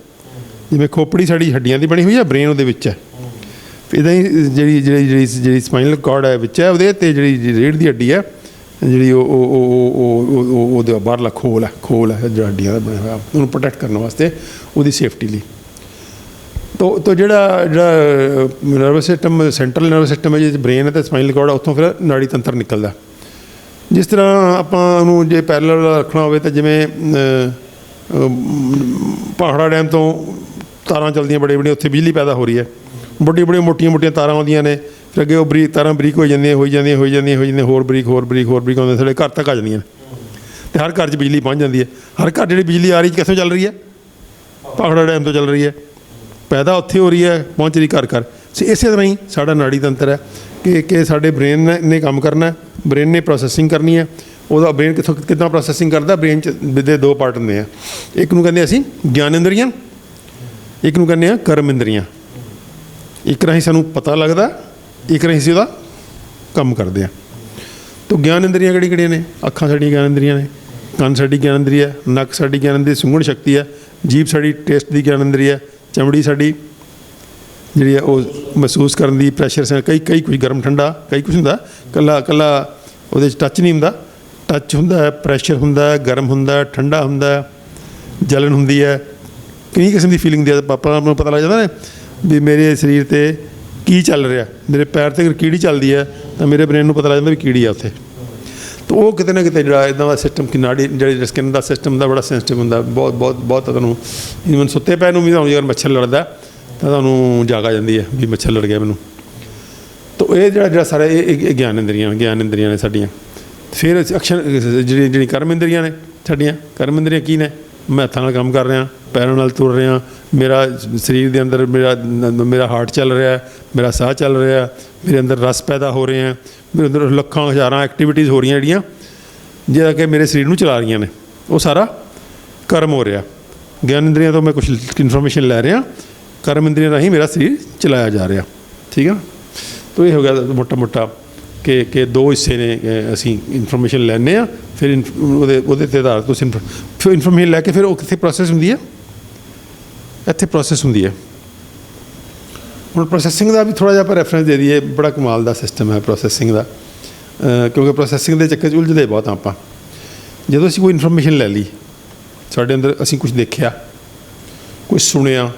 ਜਿਵੇਂ ਖੋਪੜੀ ਸਾਡੀ ਹੱਡੀਆਂ ਦੀ ਬਣੀ ਹੋਈ ਹੈ, ਬ੍ਰੇਨ ਉਹਦੇ ਵਿੱਚ ਹੈ। ਇੱਦਾਂ ਹੀ ਜਿਹੜੀ ਸਪਾਈਨਲ ਕਾਰਡ ਹੈ ਵਿੱਚ ਹੈ ਉਹਦੇ, ਅਤੇ ਜਿਹੜੀ ਰੀੜ੍ਹ ਦੀ ਹੱਡੀ ਹੈ, ਜਿਹੜੀ ਉਹਦੇ ਬਾਹਰਲਾ ਖੋਲ ਹੈ ਜਿਹੜਾ ਹੱਡੀਆਂ ਦਾ ਬਣਿਆ ਹੋਇਆ, ਉਹਨੂੰ ਪ੍ਰੋਟੈਕਟ ਕਰਨ ਵਾਸਤੇ, ਉਹਦੀ ਸੇਫਟੀ ਲਈ। ਤਾਂ ਜਿਹੜਾ nervous system, central nervous system ਹੈ, ਜਿਹਦੇ ਬ੍ਰੇਨ ਹੈ ਅਤੇ ਸਪਾਈਨਲ ਕਾਰਡ ਹੈ, ਉੱਥੋਂ ਫਿਰ ਨਾੜੀ ਤੰਤਰ ਨਿਕਲਦਾ। ਜਿਸ ਤਰ੍ਹਾਂ ਆਪਾਂ ਉਹਨੂੰ ਜੇ ਪੈਰਲਲ ਰੱਖਣਾ ਹੋਵੇ, ਤਾਂ ਜਿਵੇਂ ਭਾਖੜਾ ਡੈਮ ਤੋਂ ਤਾਰਾਂ ਚੱਲਦੀਆਂ ਬੜੀਆਂ, ਉੱਥੇ ਬਿਜਲੀ ਪੈਦਾ ਹੋ ਰਹੀ ਹੈ, ਬੜੀਆਂ ਮੋਟੀਆਂ ਤਾਰਾਂ ਆਉਂਦੀਆਂ ਨੇ, ਫਿਰ ਅੱਗੇ ਉਹ ਤਾਰਾਂ ਬਰੀਕ ਹੋ ਜਾਂਦੀਆਂ, ਹੋਰ ਬਰੀਕ ਆਉਂਦੇ, ਸਾਡੇ ਘਰ ਤੱਕ ਆ ਜਾਂਦੀਆਂ ਨੇ, ਅਤੇ ਹਰ ਘਰ 'ਚ ਬਿਜਲੀ ਪਹੁੰਚ ਜਾਂਦੀ ਹੈ। ਹਰ ਘਰ ਜਿਹੜੀ ਬਿਜਲੀ ਆ ਰਹੀ ਕਿੱਥੋਂ ਚੱਲ ਰਹੀ ਹੈ? ਭਾਖੜਾ ਡੈਮ ਤੋਂ ਚੱਲ ਰਹੀ ਹੈ, ਪੈਦਾ ਉੱਥੇ ਹੋ ਰਹੀ ਹੈ, ਪਹੁੰਚ ਰਹੀ ਘਰ। ਇਸੇ ਤਰ੍ਹਾਂ ਹੀ ਸਾਡਾ ਨਾੜੀ ਤੰਤਰ ਹੈ ਕਿ ਸਾਡੇ ਬ੍ਰੇਨ ਨੇ ਕੰਮ ਕਰਨਾ, ਬ੍ਰੇਨ ਨੇ ਪ੍ਰੋਸੈਸਿੰਗ ਕਰਨੀ ਹੈ। ਉਹਦਾ ਬ੍ਰੇਨ ਕਿੱਦਾਂ ਪ੍ਰੋਸੈਸਿੰਗ ਕਰਦਾ? ਬ੍ਰੇਨ 'ਚ ਦੇ 2 ਪਾਰਟ ਹੁੰਦੇ ਆ, ਇੱਕ ਨੂੰ ਕਹਿੰਦੇ ਅਸੀਂ ਗਿਆਨ ਇੰਦਰੀਆਂ, ਇੱਕ ਨੂੰ ਕਹਿੰਦੇ ਆ ਕਰਮ ਇੰਦਰੀਆਂ। ਇੱਕ ਰਾਹੀਂ ਸਾਨੂੰ ਪਤਾ ਲੱਗਦਾ, ਇੱਕ ਰਾਹੀਂ ਅਸੀਂ ਉਹਦਾ ਕੰਮ ਕਰਦੇ ਹਾਂ। ਤਾਂ ਗਿਆਨ ਇੰਦਰੀਆਂ ਕਿਹੜੀਆਂ ਨੇ? ਅੱਖਾਂ ਸਾਡੀਆਂ ਗਿਆਨ ਇੰਦਰੀਆਂ ਨੇ, ਕੰਨ ਸਾਡੀ ਗਿਆਨ ਇੰਦਰੀ ਹੈ, ਨੱਕ ਸਾਡੀ ਗਿਆਨ ਇੰਦਰੀ, ਸੁੰਘਣ ਸ਼ਕਤੀ ਹੈ, ਜੀਭ ਸਾਡੀ ਟੇਸਟ ਦੀ ਗਿਆਨ ਇੰਦਰੀ ਹੈ, ਚਮੜੀ ਸਾਡੀ ਜਿਹੜੀ ਹੈ ਉਹ ਮਹਿਸੂਸ ਕਰਨ ਦੀ, ਪ੍ਰੈਸ਼ਰ, ਕਈ ਕੁਝ ਗਰਮ ਠੰਡਾ, ਕਈ ਕੁਛ ਹੁੰਦਾ, ਕੱਲਾ ਉਹਦੇ 'ਚ ਟੱਚ ਨਹੀਂ ਹੁੰਦਾ, ਟੱਚ ਹੁੰਦਾ ਹੈ, ਪ੍ਰੈਸ਼ਰ ਹੁੰਦਾ ਹੈ, ਗਰਮ ਹੁੰਦਾ ਹੈ, ਠੰਡਾ ਹੁੰਦਾ ਹੈ, ਜਲਨ ਹੁੰਦੀ ਹੈ, ਕਈ ਕਿਸਮ ਦੀ ਫੀਲਿੰਗ ਦੀ ਆਪਾਂ ਨੂੰ ਪਤਾ ਲੱਗ ਜਾਂਦਾ ਨੇ। ਵੀ ਮੇਰੇ ਸਰੀਰ ਤੇ ਕੀ ਚੱਲ ਰਿਹਾ, ਮੇਰੇ ਪੈਰ ਤੇ ਅਗਰ ਕੀੜੀ ਚੱਲਦੀ ਹੈ ਤਾਂ ਮੇਰੇ ਬ੍ਰੇਨ ਨੂੰ ਪਤਾ ਲੱਗ ਜਾਂਦਾ ਵੀ ਕੀੜੀ ਆ ਉੱਥੇ। ਤਾਂ ਉਹ ਕਿਤੇ ਨਾ ਕਿਤੇ ਜਿਹੜਾ ਇੱਦਾਂ ਦਾ ਸਿਸਟਮ ਕਿ ਨਾੜੀ ਜਿਹੜੀ ਸਕਿਨ ਦਾ ਸਿਸਟਮ ਦਾ ਬੜਾ ਸੈਂਸਿਟਿਵ ਹੁੰਦਾ, ਬਹੁਤ ਤੁਹਾਨੂੰ ਈਵਨ ਸੁੱਤੇ ਪੈ ਨੂੰ ਵੀ ਤੁਹਾਨੂੰ ਜੇਕਰ ਮੱਛਰ ਲੜਦਾ ਤਾਂ ਤੁਹਾਨੂੰ ਜਾਗ ਆ ਜਾਂਦੀ ਹੈ ਵੀ ਮੱਛਰ ਲੜ ਗਿਆ ਮੈਨੂੰ। ਤਾਂ ਇਹ ਜਿਹੜਾ ਸਾਰਾ ਇਹ ਗਿਆਨ ਇੰਦਰੀਆਂ ਨੇ ਸਾਡੀਆਂ। ਫਿਰ ਅਕਸ਼ਰ ਜਿਹੜੀ ਕਰਮ ਇੰਦਰੀਆਂ ਨੇ ਸਾਡੀਆਂ, ਕਰਮ ਇੰਦਰੀਆਂ ਕੀ ਨੇ? ਮੈਂ ਹੱਥਾਂ ਨਾਲ ਕੰਮ ਕਰ ਰਿਹਾ, ਪੈਰਾਂ ਨਾਲ ਤੁਰ ਰਿਹਾ, ਮੇਰਾ ਸਰੀਰ ਦੇ ਅੰਦਰ ਮੇਰਾ ਹਾਰਟ ਚੱਲ ਰਿਹਾ, ਮੇਰਾ ਸਾਹ ਚੱਲ ਰਿਹਾ, ਮੇਰੇ ਅੰਦਰ ਰਸ ਪੈਦਾ ਹੋ ਰਹੇ ਆ, ਮੇਰੇ ਅੰਦਰ ਲੱਖਾਂ ਹਜ਼ਾਰਾਂ ਐਕਟੀਵਿਟੀਜ਼ ਹੋ ਰਹੀਆਂ ਜਿਹੜੀਆਂ ਜਿਹੜਾ ਕਿ ਮੇਰੇ ਸਰੀਰ ਨੂੰ ਚਲਾ ਰਹੀਆਂ ਨੇ। ਉਹ ਸਾਰਾ ਕਰਮ ਹੋ ਰਿਹਾ। ਗਿਆਨ ਇੰਦਰੀਆਂ ਤੋਂ ਮੈਂ ਕੁਛ ਇਨਫੋਰਮੇਸ਼ਨ ਲੈ ਰਿਹਾ, ਕਰਮ ਇੰਦਰੀਆਂ ਰਾਹੀਂ ਮੇਰਾ ਸਰੀਰ ਚਲਾਇਆ ਜਾ ਰਿਹਾ। ਠੀਕ ਹੈ। ਤਾਂ ਇਹ ਹੋ ਗਿਆ ਮੋਟਾ ਕਿ ਦੋ ਹਿੱਸੇ ਨੇ। ਅਸੀਂ ਇਨਫੋਰਮੇਸ਼ਨ ਲੈਂਦੇ ਹਾਂ, ਫਿਰ ਉਹਦੇ ਤੇ ਆਧਾਰ ਤੋਂ ਫਿਰ ਇਨਫੋਰਮੇਸ਼ਨ ਲੈ ਕੇ ਫਿਰ ਉਹ ਕਿੱਥੇ ਪ੍ਰੋਸੈਸ ਹੁੰਦੀ ਹੈ? ਇੱਥੇ ਪ੍ਰੋਸੈਸ ਹੁੰਦੀ ਹੈ। ਹੁਣ ਪ੍ਰੋਸੈਸਿੰਗ ਦਾ ਵੀ ਥੋੜ੍ਹਾ ਜਿਹਾ ਆਪਾਂ ਰੈਫਰੈਂਸ ਦੇ ਦਈਏ। ਬੜਾ ਕਮਾਲ ਦਾ ਸਿਸਟਮ ਹੈ ਪ੍ਰੋਸੈਸਿੰਗ ਦਾ, ਕਿਉਂਕਿ ਪ੍ਰੋਸੈਸਿੰਗ ਦੇ ਚੱਕਰ 'ਚ ਉਲਝਦੇ ਬਹੁਤ ਆਪਾਂ। ਜਦੋਂ ਅਸੀਂ ਕੋਈ ਇਨਫੋਰਮੇਸ਼ਨ ਲੈ ਲਈ, ਸਾਡੇ ਅੰਦਰ ਅਸੀਂ ਕੁਝ ਦੇਖਿਆ, ਕੁਝ ਸੁਣਿਆ,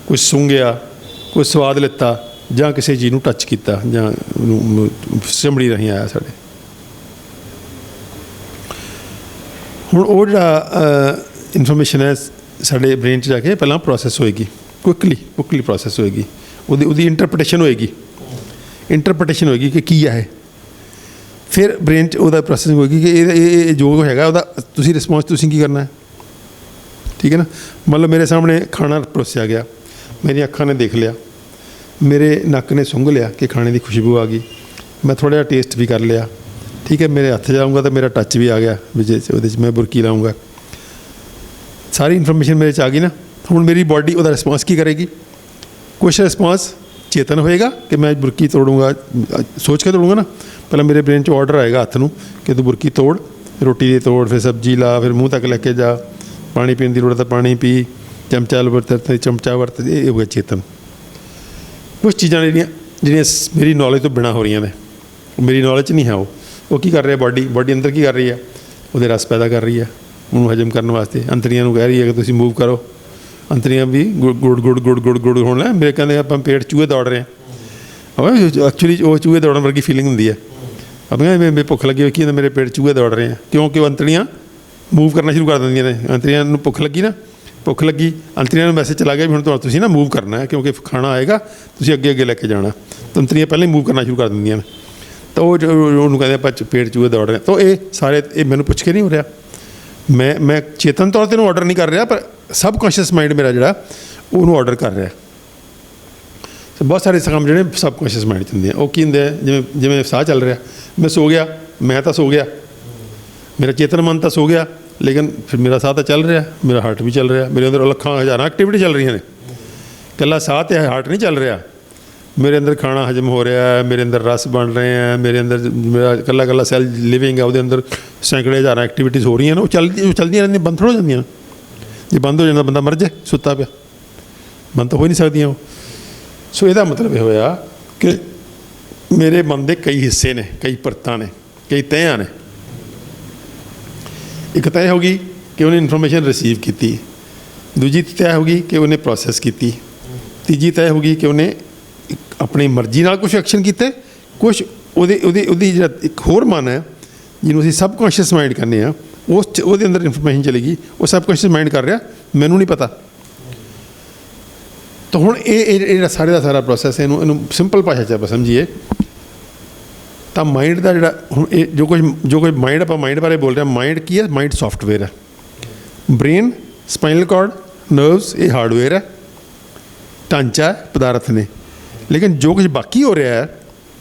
ਕੁਝ ਸੁੰਘਿਆ, ਕੁਝ ਸਵਾਦ ਲਿੱਤਾ, ਜਾਂ ਕਿਸੇ ਚੀਜ਼ ਨੂੰ ਟੱਚ ਕੀਤਾ, ਜਾਂ ਉਹਨੂੰ ਚਮੜੀ ਰਾਹੀਂ ਆਇਆ ਸਾਡੇ। ਹੁਣ ਉਹ ਜਿਹੜਾ ਇਨਫੋਰਮੇਸ਼ਨ ਹੈ ਸਾਡੇ ਬ੍ਰੇਨ 'ਚ ਜਾ ਕੇ ਪਹਿਲਾਂ ਪ੍ਰੋਸੈਸ ਹੋਏਗੀ, ਕੁਇਕਲੀ ਪ੍ਰੋਸੈਸ ਹੋਏਗੀ। ਉਹਦੀ ਇੰਟਰਪ੍ਰੀਟੇਸ਼ਨ ਹੋਏਗੀ ਕਿ ਕੀ ਹੈ। ਫਿਰ ਬ੍ਰੇਨ 'ਚ ਉਹਦਾ ਪ੍ਰੋਸੈਸਿੰਗ ਹੋਏਗੀ ਕਿ ਇਹ ਜੋ ਹੈਗਾ ਉਹਦਾ ਤੁਸੀਂ ਰਿਸਪੌਂਸ ਤੁਸੀਂ ਕੀ ਕਰਨਾ ਹੈ। ਠੀਕ ਹੈ ਨਾ। ਮਤਲਬ ਮੇਰੇ ਸਾਹਮਣੇ ਖਾਣਾ ਪਰੋਸਿਆ ਗਿਆ, ਮੇਰੀਆਂ ਅੱਖਾਂ ਨੇ ਦੇਖ ਲਿਆ, ਮੇਰੇ ਨੱਕ ਨੇ ਸੁੰਘ ਲਿਆ ਕਿ ਖਾਣੇ ਦੀ ਖੁਸ਼ਬੂ ਆ ਗਈ, ਮੈਂ ਥੋੜ੍ਹਾ ਜਿਹਾ ਟੇਸਟ ਵੀ ਕਰ ਲਿਆ। ਠੀਕ ਹੈ। ਮੇਰੇ ਹੱਥ ਜਾਊਂਗਾ ਤਾਂ ਮੇਰਾ ਟੱਚ ਵੀ ਆ ਗਿਆ, ਉਹਦੇ 'ਚ ਮੈਂ ਬੁਰਕੀ ਲਾਊਂਗਾ। ਸਾਰੀ ਇਨਫੋਰਮੇਸ਼ਨ ਮੇਰੇ 'ਚ ਆ ਗਈ ਨਾ। ਹੁਣ ਮੇਰੀ ਬਾਡੀ ਉਹਦਾ ਰਿਸਪੌਂਸ ਕੀ ਕਰੇਗੀ? ਕੁਛ ਰਿਸਪੌਂਸ ਚੇਤਨ ਹੋਏਗਾ ਕਿ ਮੈਂ ਬੁਰਕੀ ਤੋੜੂੰਗਾ, ਸੋਚ ਕੇ ਤੋੜੂੰਗਾ ਨਾ। ਪਹਿਲਾਂ ਮੇਰੇ ਬ੍ਰੇਨ 'ਚ ਆਰਡਰ ਆਏਗਾ ਹੱਥ ਨੂੰ ਕਿ ਤੂੰ ਬੁਰਕੀ ਤੋੜ, ਰੋਟੀ ਦੀ ਤੋੜ, ਫਿਰ ਸਬਜ਼ੀ ਲਾ, ਫਿਰ ਮੂੰਹ ਤੱਕ ਲੈ ਕੇ ਜਾ, ਪਾਣੀ ਪੀਣ ਦੀ ਲੋੜ ਤਾਂ ਪਾਣੀ ਪੀ, ਚਮਚਾ ਵਰਤ। ਇਹ ਹੋ ਗਿਆ ਚੇਤਨ। ਕੁਛ ਚੀਜ਼ਾਂ ਜਿਹੜੀਆਂ ਮੇਰੀ ਨੌਲੇਜ ਤੋਂ ਬਿਨਾਂ ਹੋ ਰਹੀਆਂ ਨੇ, ਮੇਰੀ ਨੌਲੇਜ 'ਚ ਨਹੀਂ ਹੈ। ਉਹ ਕੀ ਕਰ ਰਿਹਾ? ਬਾਡੀ ਅੰਦਰ ਕੀ ਕਰ ਰਹੀ ਹੈ? ਉਹਦੇ ਰਸ ਪੈਦਾ ਕਰ ਰਹੀ ਹੈ ਉਹਨੂੰ ਹਜਮ ਕਰਨ ਵਾਸਤੇ। ਅੰਤਰੀਆਂ ਨੂੰ ਕਹਿ ਰਹੀ ਹੈ ਕਿ ਤੁਸੀਂ ਮੂਵ ਕਰੋ। ਅੰਤਰੀਆਂ ਵੀ ਗੁੜ ਹੋਣਾ। ਮੇਰੇ ਕਹਿੰਦੇ ਆਪਾਂ ਪੇਟ ਚੂਹੇ ਦੌੜ ਰਹੇ ਹਾਂ। ਐਕਚੁਅਲੀ ਉਹ ਚੂਹੇ ਦੌੜਨ ਵਰਗੀ ਫੀਲਿੰਗ ਹੁੰਦੀ ਹੈ। ਆਪਾਂ ਮੈਂ ਭੁੱਖ ਲੱਗੀ ਹੋਈ ਕੀ ਮੇਰੇ ਪੇਟ ਚੂਹੇ ਦੌੜ ਰਹੇ ਆ, ਕਿਉਂਕਿ ਉਹ ਅੰਤੜੀਆਂ ਮੂਵ ਕਰਨਾ ਸ਼ੁਰੂ ਕਰ ਦਿੰਦੀਆਂ ਨੇ। ਅੰਤੜੀਆਂ ਨੂੰ ਭੁੱਖ ਲੱਗੀ ਅੰਤੜੀਆਂ ਨੂੰ ਮੈਸੇਜ ਚਲਾ ਗਿਆ ਵੀ ਹੁਣ ਤੁਸੀਂ ਨਾ ਮੂਵ ਕਰਨਾ ਹੈ, ਕਿਉਂਕਿ ਖਾਣਾ ਆਏਗਾ, ਤੁਸੀਂ ਅੱਗੇ ਲੈ ਕੇ ਜਾਣਾ। ਤਾਂ ਅੰਤੜੀਆਂ ਪਹਿਲਾਂ ਹੀ ਮੂਵ ਕਰਨਾ ਸ਼ੁਰੂ ਕਰ ਦਿੰਦੀਆਂ ਨੇ। ਤਾਂ ਉਹ ਉਹਨੂੰ ਕਹਿੰਦੇ ਆਪਾਂ ਪੇਟ ਚੂਹੇ ਦੌੜ ਰਹੇ। ਤਾਂ ਇਹ ਸਾਰੇ ਮੈਨੂੰ ਪੁੱਛ ਕੇ ਨਹੀਂ ਹੋ ਰਿਹਾ। ਮੈਂ ਚੇਤਨ ਤੌਰ 'ਤੇ ਇਹਨੂੰ ਆਰਡਰ ਨਹੀਂ ਕਰ ਰਿਹਾ, ਪਰ ਸਬ ਕੌਂਸ਼ੀਅਸ ਮਾਈਂਡ ਮੇਰਾ ਜਿਹੜਾ ਉਹਨੂੰ ਆਰਡਰ ਕਰ ਰਿਹਾ। ਬਹੁਤ ਸਾਰੇ ਕੰਮ ਜਿਹੜੇ ਸਬ ਕੌਂਸ਼ੀਅਸ ਮਾਈਂਡ 'ਚ ਹੁੰਦੇ ਆ। ਉਹ ਕੀ ਹੁੰਦੇ ਆ? ਜਿਵੇਂ ਸਾਹ ਚੱਲ ਰਿਹਾ, ਮੈਂ ਸੋ ਗਿਆ, ਮੈਂ ਤਾਂ ਸੋ ਗਿਆ, ਮੇਰਾ ਚੇਤਨ ਮਨ ਤਾਂ ਸੋ ਗਿਆ, ਲੇਕਿਨ ਫਿਰ ਮੇਰਾ ਸਾਹ ਤਾਂ ਚੱਲ ਰਿਹਾ, ਮੇਰਾ ਹਾਰਟ ਵੀ ਚੱਲ ਰਿਹਾ, ਮੇਰੇ ਅੰਦਰ ਲੱਖਾਂ ਹਜ਼ਾਰਾਂ ਐਕਟੀਵਿਟੀ ਚੱਲ ਰਹੀਆਂ ਨੇ। ਇਕੱਲਾ ਸਾਹ ਤੇ ਹਾਰਟ ਨਹੀਂ ਚੱਲ ਰਿਹਾ, ਮੇਰੇ ਅੰਦਰ ਖਾਣਾ ਹਜਮ ਹੋ ਰਿਹਾ ਹੈ, ਮੇਰੇ ਅੰਦਰ ਰਸ ਬਣ ਰਹੇ ਹੈ, ਮੇਰੇ ਅੰਦਰ ਮੇਰਾ ਇਕੱਲਾ ਸੈੱਲ ਲਿਵਿੰਗ ਹੈ, ਉਹਦੇ ਅੰਦਰ ਸੈਂਕੜੇ ਹਜ਼ਾਰਾਂ ਐਕਟੀਵਿਟੀਜ਼ ਹੋ ਰਹੀਆਂ ਨੇ। ਉਹ ਚੱਲਦੀਆਂ ਰਹਿੰਦੀਆਂ, ਬੰਦ ਥੋੜ੍ਹਾ ਹੋ ਜਾਂਦੀਆਂ। ਜੇ ਬੰਦ ਹੋ ਜਾਂਦਾ ਬੰਦਾ ਮਰ ਜਾਏ ਸੁੱਤਾ ਪਿਆ, ਬੰਦ ਤਾਂ ਹੋ ਨਹੀਂ ਸਕਦੀਆਂ ਉਹ। ਸੋ ਇਹਦਾ ਮਤਲਬ ਇਹ ਹੋਇਆ ਕਿ ਮੇਰੇ ਮਨ ਦੇ ਕਈ ਹਿੱਸੇ ਨੇ, ਕਈ ਪਰਤਾਂ ਨੇ, ਕਈ ਤਹਿਆਂ ਨੇ। ਇੱਕ ਤੈਅ ਹੋ ਗਈ ਕਿ ਉਹਨੇ ਇਨਫੋਰਮੇਸ਼ਨ ਰਿਸੀਵ ਕੀਤੀ, ਦੂਜੀ ਤੈਅ ਹੋ ਗਈ ਕਿ ਉਹਨੇ ਪ੍ਰੋਸੈਸ ਕੀਤੀ, ਤੀਜੀ ਤੈਅ ਹੋ ਗਈ ਕਿ ਉਹਨੇ ਆਪਣੀ ਮਰਜ਼ੀ ਨਾਲ ਕੁਛ ਐਕਸ਼ਨ ਕੀਤੇ, ਕੁਛ ਉਹਦੀ ਜਿਹੜਾ ਇੱਕ ਹੋਰ ਮਨ ਹੈ ਜਿਹਨੂੰ ਅਸੀਂ ਸਬ ਕੌਂਸ਼ੀਅਸ ਮਾਈਂਡ ਕਹਿੰਦੇ ਹਾਂ, ਉਹਦੇ ਅੰਦਰ ਇਨਫੋਰਮੇਸ਼ਨ ਚਲੇਗੀ। ਉਹ ਸਬ ਕੌਂਸ਼ੀਅਸ ਮਾਈਂਡ ਕਰ ਰਿਹਾ, ਮੈਨੂੰ ਨਹੀਂ ਪਤਾ। ਤਾਂ ਹੁਣ ਇਹ ਜਿਹੜਾ ਸਾਰੇ ਦਾ ਸਾਰਾ ਪ੍ਰੋਸੈਸ, ਇਹਨੂੰ ਸਿੰਪਲ ਭਾਸ਼ਾ 'ਚ ਆਪਾਂ ਸਮਝੀਏ ਤਾਂ ਮਾਈਂਡ ਦਾ ਜਿਹੜਾ ਹੁਣ ਇਹ ਜੋ ਕੁਝ ਮਾਈਂਡ, ਆਪਾਂ ਮਾਈਂਡ ਬਾਰੇ ਬੋਲ ਰਹੇ ਹਾਂ। ਮਾਈਂਡ ਕੀ ਹੈ? ਮਾਈਂਡ ਸੌਫਟਵੇਅਰ ਹੈ। ਬ੍ਰੇਨ, ਸਪਾਈਨਲ ਕਾਰਡ, ਨਰਵਸ ਇਹ ਹਾਰਡਵੇਅਰ ਹੈ, ਢਾਂਚਾ ਹੈ, ਪਦਾਰਥ ਨੇ। ਲੇਕਿਨ ਜੋ ਕੁਝ ਬਾਕੀ ਹੋ ਰਿਹਾ ਹੈ,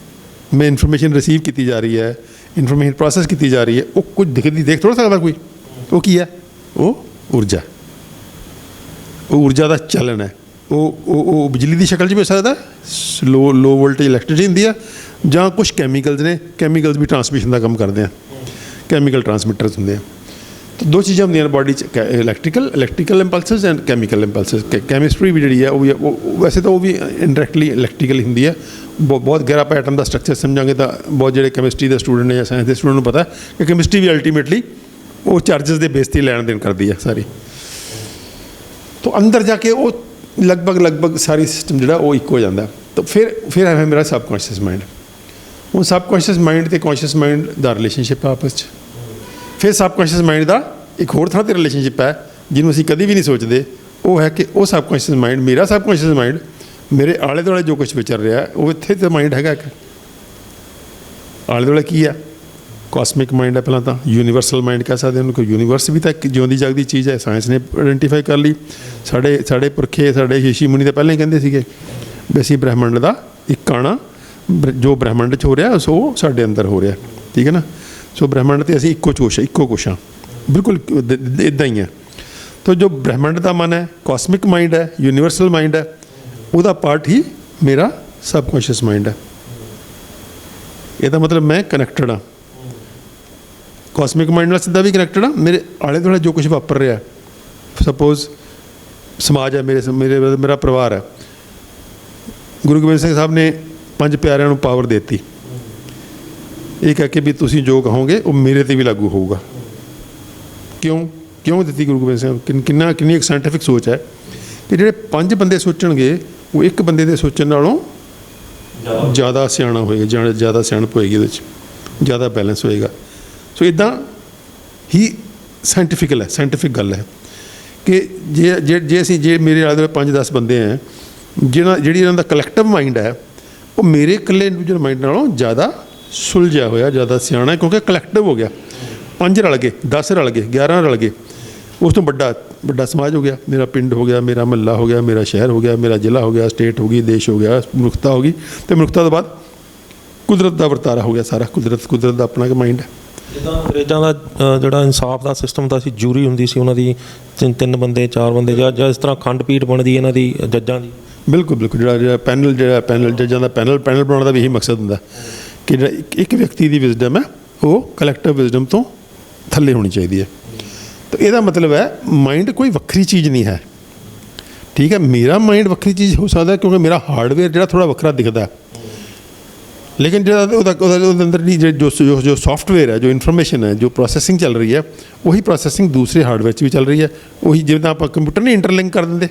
ਮੈਂ ਇਨਫੋਰਮੇਸ਼ਨ ਰਿਸੀਵ ਕੀਤੀ ਜਾ ਰਹੀ ਹੈ, ਇਨਫੋਰਮੇਸ਼ਨ ਪ੍ਰੋਸੈਸ ਕੀਤੀ ਜਾ ਰਹੀ ਹੈ, ਉਹ ਕੁਝ ਦੇਖ ਥੋੜ੍ਹਾ ਸਕਦਾ ਕੋਈ। ਉਹ ਕੀ ਹੈ? ਉਹ ਊਰਜਾ, ਉਹ ਊਰਜਾ ਦਾ ਚੱਲਣ ਹੈ। ਉਹ ਬਿਜਲੀ ਦੀ ਸ਼ਕਲ 'ਚ ਵੀ ਹੋ ਸਕਦਾ, ਲੋ ਵੋਲਟੇਜ ਇਲੈਕਟ੍ਰਿਸਿਟੀ ਹੁੰਦੀ ਹੈ, ਜਾਂ ਕੁਛ ਕੈਮੀਕਲਸ ਨੇ। ਕੈਮੀਕਲਸ ਵੀ ਟਰਾਂਸਮਿਸ਼ਨ ਦਾ ਕੰਮ ਕਰਦੇ ਆ, ਕੈਮੀਕਲ ਟਰਾਂਸਮਿਟਰਸ ਹੁੰਦੇ ਆ। ਤਾਂ ਦੋ ਚੀਜ਼ਾਂ ਹੁੰਦੀਆਂ ਨੇ ਬਾਡੀ 'ਚ, ਇਲੈਕਟ੍ਰੀਕਲ ਇੰਪਲਸਸ ਐਂਡ ਕੈਮੀਕਲ ਇੰਪਲਸਸ। ਕੈਮਿਸਟਰੀ ਵੀ ਜਿਹੜੀ ਹੈ ਉਹ ਵੈਸੇ ਤਾਂ ਉਹ ਵੀ ਇੰਡਾਇਰੈਕਟਲੀ ਇਲੈਕਟ੍ਰੀਕਲ ਹੁੰਦੀ ਹੈ। ਬਹੁਤ ਗਹਿਰਾ ਆਪਾਂ ਐਟਮ ਦਾ ਸਟਰਕਚਰ ਸਮਝਾਂਗੇ ਤਾਂ ਬਹੁਤ ਜਿਹੜੇ ਕੈਮਿਸਟਰੀ ਦੇ ਸਟੂਡੈਂਟ ਨੇ ਜਾਂ ਸਾਇੰਸ ਦੇ ਸਟੂਡੈਂਟ ਨੂੰ ਪਤਾ ਕਿ ਕੈਮਿਸਟਰੀ ਵੀ ਅਲਟੀਮੇਟਲੀ ਉਹ ਚਾਰਜਸ ਦੇ ਬੇਸ 'ਤੇ ਲੈਣ ਦੇਣ ਕਰਦੀ ਹੈ ਸਾਰੀ। ਤਾਂ ਅੰਦਰ ਜਾ ਕੇ ਉਹ ਲਗਭਗ ਸਾਰੀ ਸਿਸਟਮ ਜਿਹੜਾ ਉਹ ਇੱਕ ਹੋ ਜਾਂਦਾ। ਤਾਂ ਫਿਰ ਹੈ ਮੇਰਾ ਸਬਕੌਂਸ਼ੀਅਸ ਮਾਈਂਡ। ਉਹ ਸਬਕੌਂਸ਼ੀਅਸ ਮਾਈਂਡ ਅਤੇ ਕੌਂਸ਼ੀਅਸ ਮਾਈਂਡ ਦਾ ਰਿਲੇਸ਼ਨਸ਼ਿਪ ਆਪਸ 'ਚ। ਫਿਰ ਸਬਕੌਂਸ਼ੀਅਸ ਮਾਈਂਡ ਦਾ ਇੱਕ ਹੋਰ ਥਾਂ 'ਤੇ ਰਿਲੇਸ਼ਨਸ਼ਿਪ ਹੈ ਜਿਹਨੂੰ ਅਸੀਂ ਕਦੇ ਵੀ ਨਹੀਂ ਸੋਚਦੇ। ਉਹ ਹੈ ਕਿ ਉਹ ਸਬਕੌਂਸ਼ੀਅਸ ਮਾਈਂਡ, ਮੇਰਾ ਸਬਕੌਂਸ਼ੀਅਸ ਮਾਈਂਡ, ਮੇਰੇ ਆਲੇ ਦੁਆਲੇ ਜੋ ਕੁਝ ਵਿਚਰ ਰਿਹਾ ਉਹ ਇੱਥੇ ਤਾਂ ਮਾਈਂਡ ਹੈਗਾ ਇੱਕ। ਆਲੇ ਦੁਆਲੇ ਕੀ ਆ? ਕਾਸਮਿਕ ਮਾਈਂਡ ਹੈ ਪਹਿਲਾਂ ਤਾਂ, ਯੂਨੀਵਰਸਲ ਮਾਈਂਡ ਕਹਿ ਸਕਦੇ ਉਹਨੂੰ। ਕੋਈ ਯੂਨੀਵਰਸ ਵੀ ਤਾਂ ਇੱਕ ਜਿਉਂਦੀ ਜਾਗਦੀ ਚੀਜ਼ ਹੈ, ਸਾਇੰਸ ਨੇ ਆਇਡੈਂਟੀਫਾਈ ਕਰ ਲਈ। ਸਾਡੇ ਪੁਰਖੇ, ਸਾਡੇ ਰਿਸ਼ੀ ਮੁਨੀ ਤਾਂ ਪਹਿਲਾਂ ਹੀ ਕਹਿੰਦੇ ਸੀਗੇ ਵੀ ਅਸੀਂ ਬ੍ਰਹਿਮੰਡ ਦਾ ਇੱਕ ਕਣ, ਜੋ ਬ੍ਰਹਿਮੰਡ 'ਚ ਹੋ ਰਿਹਾ ਸੋ ਸਾਡੇ ਅੰਦਰ ਹੋ ਰਿਹਾ, ਠੀਕ ਹੈ ਨਾ। ਸੋ ਬ੍ਰਹਿਮੰਡ 'ਤੇ ਅਸੀਂ ਇੱਕੋ ਕੁਛ ਹਾਂ, ਬਿਲਕੁਲ ਇੱਦਾਂ ਹੀ ਹੈ। ਤਾਂ ਜੋ ਬ੍ਰਹਿਮੰਡ ਦਾ ਮਨ ਹੈ, ਕਾਸਮਿਕ ਮਾਈਂਡ ਹੈ, ਯੂਨੀਵਰਸਲ ਮਾਈਂਡ ਹੈ, ਉਹਦਾ ਪਾਰਟ ਹੀ ਮੇਰਾ ਸਬਕੌਂਸ਼ੀਅਸ ਮਾਈਂਡ ਹੈ। ਇਹਦਾ ਮਤਲਬ ਮੈਂ ਕਨੈਕਟਡ ਹਾਂ ਕਾਸਮਿਕ ਮਾਈਂਡ ਨਾਲ, ਸਿੱਧਾ ਵੀ ਕਨੈਕਟਡ ਹਾਂ। ਮੇਰੇ ਆਲੇ ਦੁਆਲੇ ਜੋ ਕੁਝ ਵਾਪਰ ਰਿਹਾ, ਸਪੋਜ਼ ਸਮਾਜ ਹੈ, ਮੇਰਾ ਪਰਿਵਾਰ ਹੈ। ਗੁਰੂ ਗੋਬਿੰਦ ਸਿੰਘ ਸਾਹਿਬ ਨੇ 5 ਪਿਆਰਿਆਂ ਨੂੰ ਪਾਵਰ ਦੇ ਦਿੱਤੀ, ਇਹ ਕਹਿ ਕੇ ਵੀ ਤੁਸੀਂ ਜੋ ਕਹੋਗੇ ਉਹ ਮੇਰੇ 'ਤੇ ਵੀ ਲਾਗੂ ਹੋਊਗਾ। ਕਿਉਂ ਦਿੱਤੀ ਗੁਰੂ ਗੋਬਿੰਦ ਸਿੰਘ? ਕਿੰਨੀ ਇੱਕ ਸਾਇੰਟੀਫਿਕ ਸੋਚ ਹੈ ਕਿ ਜਿਹੜੇ 5 ਬੰਦੇ ਸੋਚਣਗੇ ਉਹ ਇੱਕ ਬੰਦੇ ਦੇ ਸੋਚਣ ਨਾਲੋਂ ਜ਼ਿਆਦਾ ਸਿਆਣਾ ਹੋਏਗਾ, ਜ਼ਿਆਦਾ ਸਿਆਣਪ ਹੋਏਗੀ, ਉਹਦੇ 'ਚ ਜ਼ਿਆਦਾ ਬੈਲੈਂਸ ਹੋਏਗਾ। ਸੋ ਇੱਦਾਂ ਹੀ ਸਾਇੰਟੀਫਿਕ ਗੱਲ ਹੈ ਕਿ ਜੇ ਮੇਰੇ ਆਲੇ ਦੁਆਲੇ 5-10 ਬੰਦੇ ਹੈ ਜਿਹੜੀ ਇਹਨਾਂ ਦਾ ਕਲੈਕਟਿਵ ਮਾਈਂਡ ਹੈ ਉਹ ਮੇਰੇ ਇਕੱਲੇ ਇੰਡੀਵਿਜੂਅਲ ਮਾਈਂਡ ਨਾਲੋਂ ਜ਼ਿਆਦਾ ਸੁਲਝਿਆ ਹੋਇਆ, ਜ਼ਿਆਦਾ ਸਿਆਣਾ, ਕਿਉਂਕਿ ਕਲੈਕਟਿਵ ਹੋ ਗਿਆ। 5 ਰਲ ਗਏ, 10 ਰਲ ਗਏ, 11 ਰਲ ਗਏ, ਉਸ ਤੋਂ ਵੱਡਾ ਸਮਾਜ ਹੋ ਗਿਆ। ਮੇਰਾ ਪਿੰਡ ਹੋ ਗਿਆ, ਮੇਰਾ ਮਹੱਲਾ ਹੋ ਗਿਆ, ਮੇਰਾ ਸ਼ਹਿਰ ਹੋ ਗਿਆ, ਮੇਰਾ ਜ਼ਿਲ੍ਹਾ ਹੋ ਗਿਆ, ਸਟੇਟ ਹੋ ਗਈ, ਦੇਸ਼ ਹੋ ਗਿਆ, ਮਨੁੱਖਤਾ ਹੋ ਗਈ, ਅਤੇ ਮਨੁੱਖਤਾ ਤੋਂ ਬਾਅਦ ਕੁਦਰਤ ਦਾ ਵਰਤਾਰਾ ਹੋ ਗਿਆ ਸਾਰਾ। ਕੁਦਰਤ ਦਾ ਆਪਣਾ ਇੱਕ ਮਾਈਂਡ ਹੈ। ਜਿੱਦਾਂ ਅੰਗਰੇਜ਼ਾਂ ਦਾ ਜਿਹੜਾ ਇਨਸਾਫ ਦਾ ਸਿਸਟਮ ਦਾ ਸੀ, ਜੂਰੀ ਹੁੰਦੀ ਸੀ ਉਹਨਾਂ ਦੀ 3 ਬੰਦੇ 4 ਬੰਦੇ, ਜਾਂ ਇਸ ਤਰ੍ਹਾਂ ਖੰਡਪੀਠ ਬਣਦੀ ਇਹਨਾਂ ਦੀ ਜੱਜਾਂ ਦੀ। ਬਿਲਕੁਲ ਜਿਹੜਾ ਪੈਨਲ ਜੱਜਾਂ ਦਾ ਪੈਨਲ ਬਣਾਉਣ ਦਾ ਵੀ ਇਹੀ ਮਕਸਦ ਹੁੰਦਾ ਕਿ ਜਿਹੜਾ ਇੱਕ ਵਿਅਕਤੀ ਦੀ ਵਿਜ਼ਡਮ ਹੈ ਉਹ ਕਲੈਕਟਿਵ ਵਿਜ਼ਡਮ ਤੋਂ ਥੱਲੇ ਹੋਣੀ ਚਾਹੀਦੀ ਹੈ। ਤਾਂ ਇਹਦਾ ਮਤਲਬ ਹੈ ਮਾਈਂਡ ਕੋਈ ਵੱਖਰੀ ਚੀਜ਼ ਨਹੀਂ ਹੈ, ਠੀਕ ਹੈ। ਮੇਰਾ ਮਾਈਂਡ ਵੱਖਰੀ ਚੀਜ਼ ਹੋ ਸਕਦਾ ਕਿਉਂਕਿ ਮੇਰਾ ਹਾਰਡਵੇਅਰ ਜਿਹੜਾ ਥੋੜ੍ਹਾ ਵੱਖਰਾ ਦਿਖਦਾ, ਲੇਕਿਨ ਜਿਹੜਾ ਉਹਦੇ ਅੰਦਰ ਦੀ ਜੋ ਸੌਫਟਵੇਅਰ ਹੈ, ਜੋ ਇਨਫੋਰਮੇਸ਼ਨ ਹੈ, ਜੋ ਪ੍ਰੋਸੈਸਿੰਗ ਚੱਲ ਰਹੀ ਹੈ, ਉਹੀ ਪ੍ਰੋਸੈਸਿੰਗ ਦੂਸਰੇ ਹਾਰਡਵੇਅਰ 'ਚ ਵੀ ਚੱਲ ਰਹੀ ਹੈ। ਉਹੀ ਜਿਵੇਂ ਆਪਾਂ ਕੰਪਿਊਟਰ ਨਹੀਂ ਇੰਟਰਲਿੰਕ ਕਰ ਦਿੰਦੇ,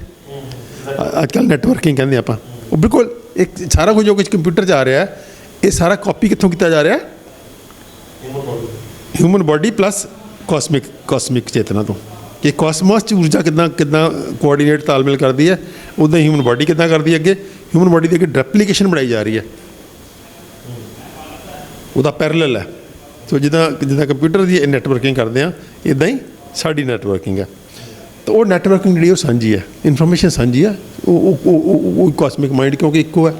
ਅੱਜ ਕੱਲ੍ਹ ਨੈਟਵਰਕਿੰਗ ਕਹਿੰਦੇ ਆਪਾਂ, ਉਹ ਬਿਲਕੁਲ ਇੱਕ ਸਾਰਾ ਕੁਝ ਜੋ ਕੁਝ ਕੰਪਿਊਟਰ 'ਚ ਆ ਰਿਹਾ ਇਹ ਸਾਰਾ ਕਾਪੀ ਕਿੱਥੋਂ ਕੀਤਾ ਜਾ ਰਿਹਾ? ਹਿਊਮਨ ਬਾਡੀ ਪਲੱਸ ਕਾਸਮਿਕ ਚੇਤਨਾ ਤੋਂ। ਕਿ ਕਾਸਮੋਸ 'ਚ ਊਰਜਾ ਕਿੱਦਾਂ ਕੋਆਰਡੀਨੇਟ ਤਾਲਮੇਲ ਕਰਦੀ ਹੈ, ਉੱਦਾਂ ਹਿਊਮਨ ਬਾਡੀ ਕਿੱਦਾਂ ਕਰਦੀ ਹੈ। ਅੱਗੇ ਹਿਊਮਨ ਬਾਡੀ ਦੀ ਅੱਗੇ ਰੈਪਲੀਕੇਸ਼ਨ ਬਣਾਈ ਜਾ ਰਹੀ ਹੈ, ਉਹਦਾ ਪੈਰਲਲ ਹੈ। ਸੋ ਜਿੱਦਾਂ ਕੰਪਿਊਟਰ ਦੀ ਨੈਟਵਰਕਿੰਗ ਕਰਦੇ ਹਾਂ, ਇੱਦਾਂ ਹੀ ਸਾਡੀ ਨੈਟਵਰਕਿੰਗ ਹੈ। ਤਾਂ ਉਹ ਨੈਟਵਰਕਿੰਗ ਜਿਹੜੀ ਉਹ ਸਾਂਝੀ ਹੈ, ਇਨਫੋਰਮੇਸ਼ਨ ਸਾਂਝੀ ਹੈ। ਉਹ ਕਾਸਮਿਕ ਮਾਈਂਡ ਕਿਉਂਕਿ ਇੱਕੋ ਹੈ,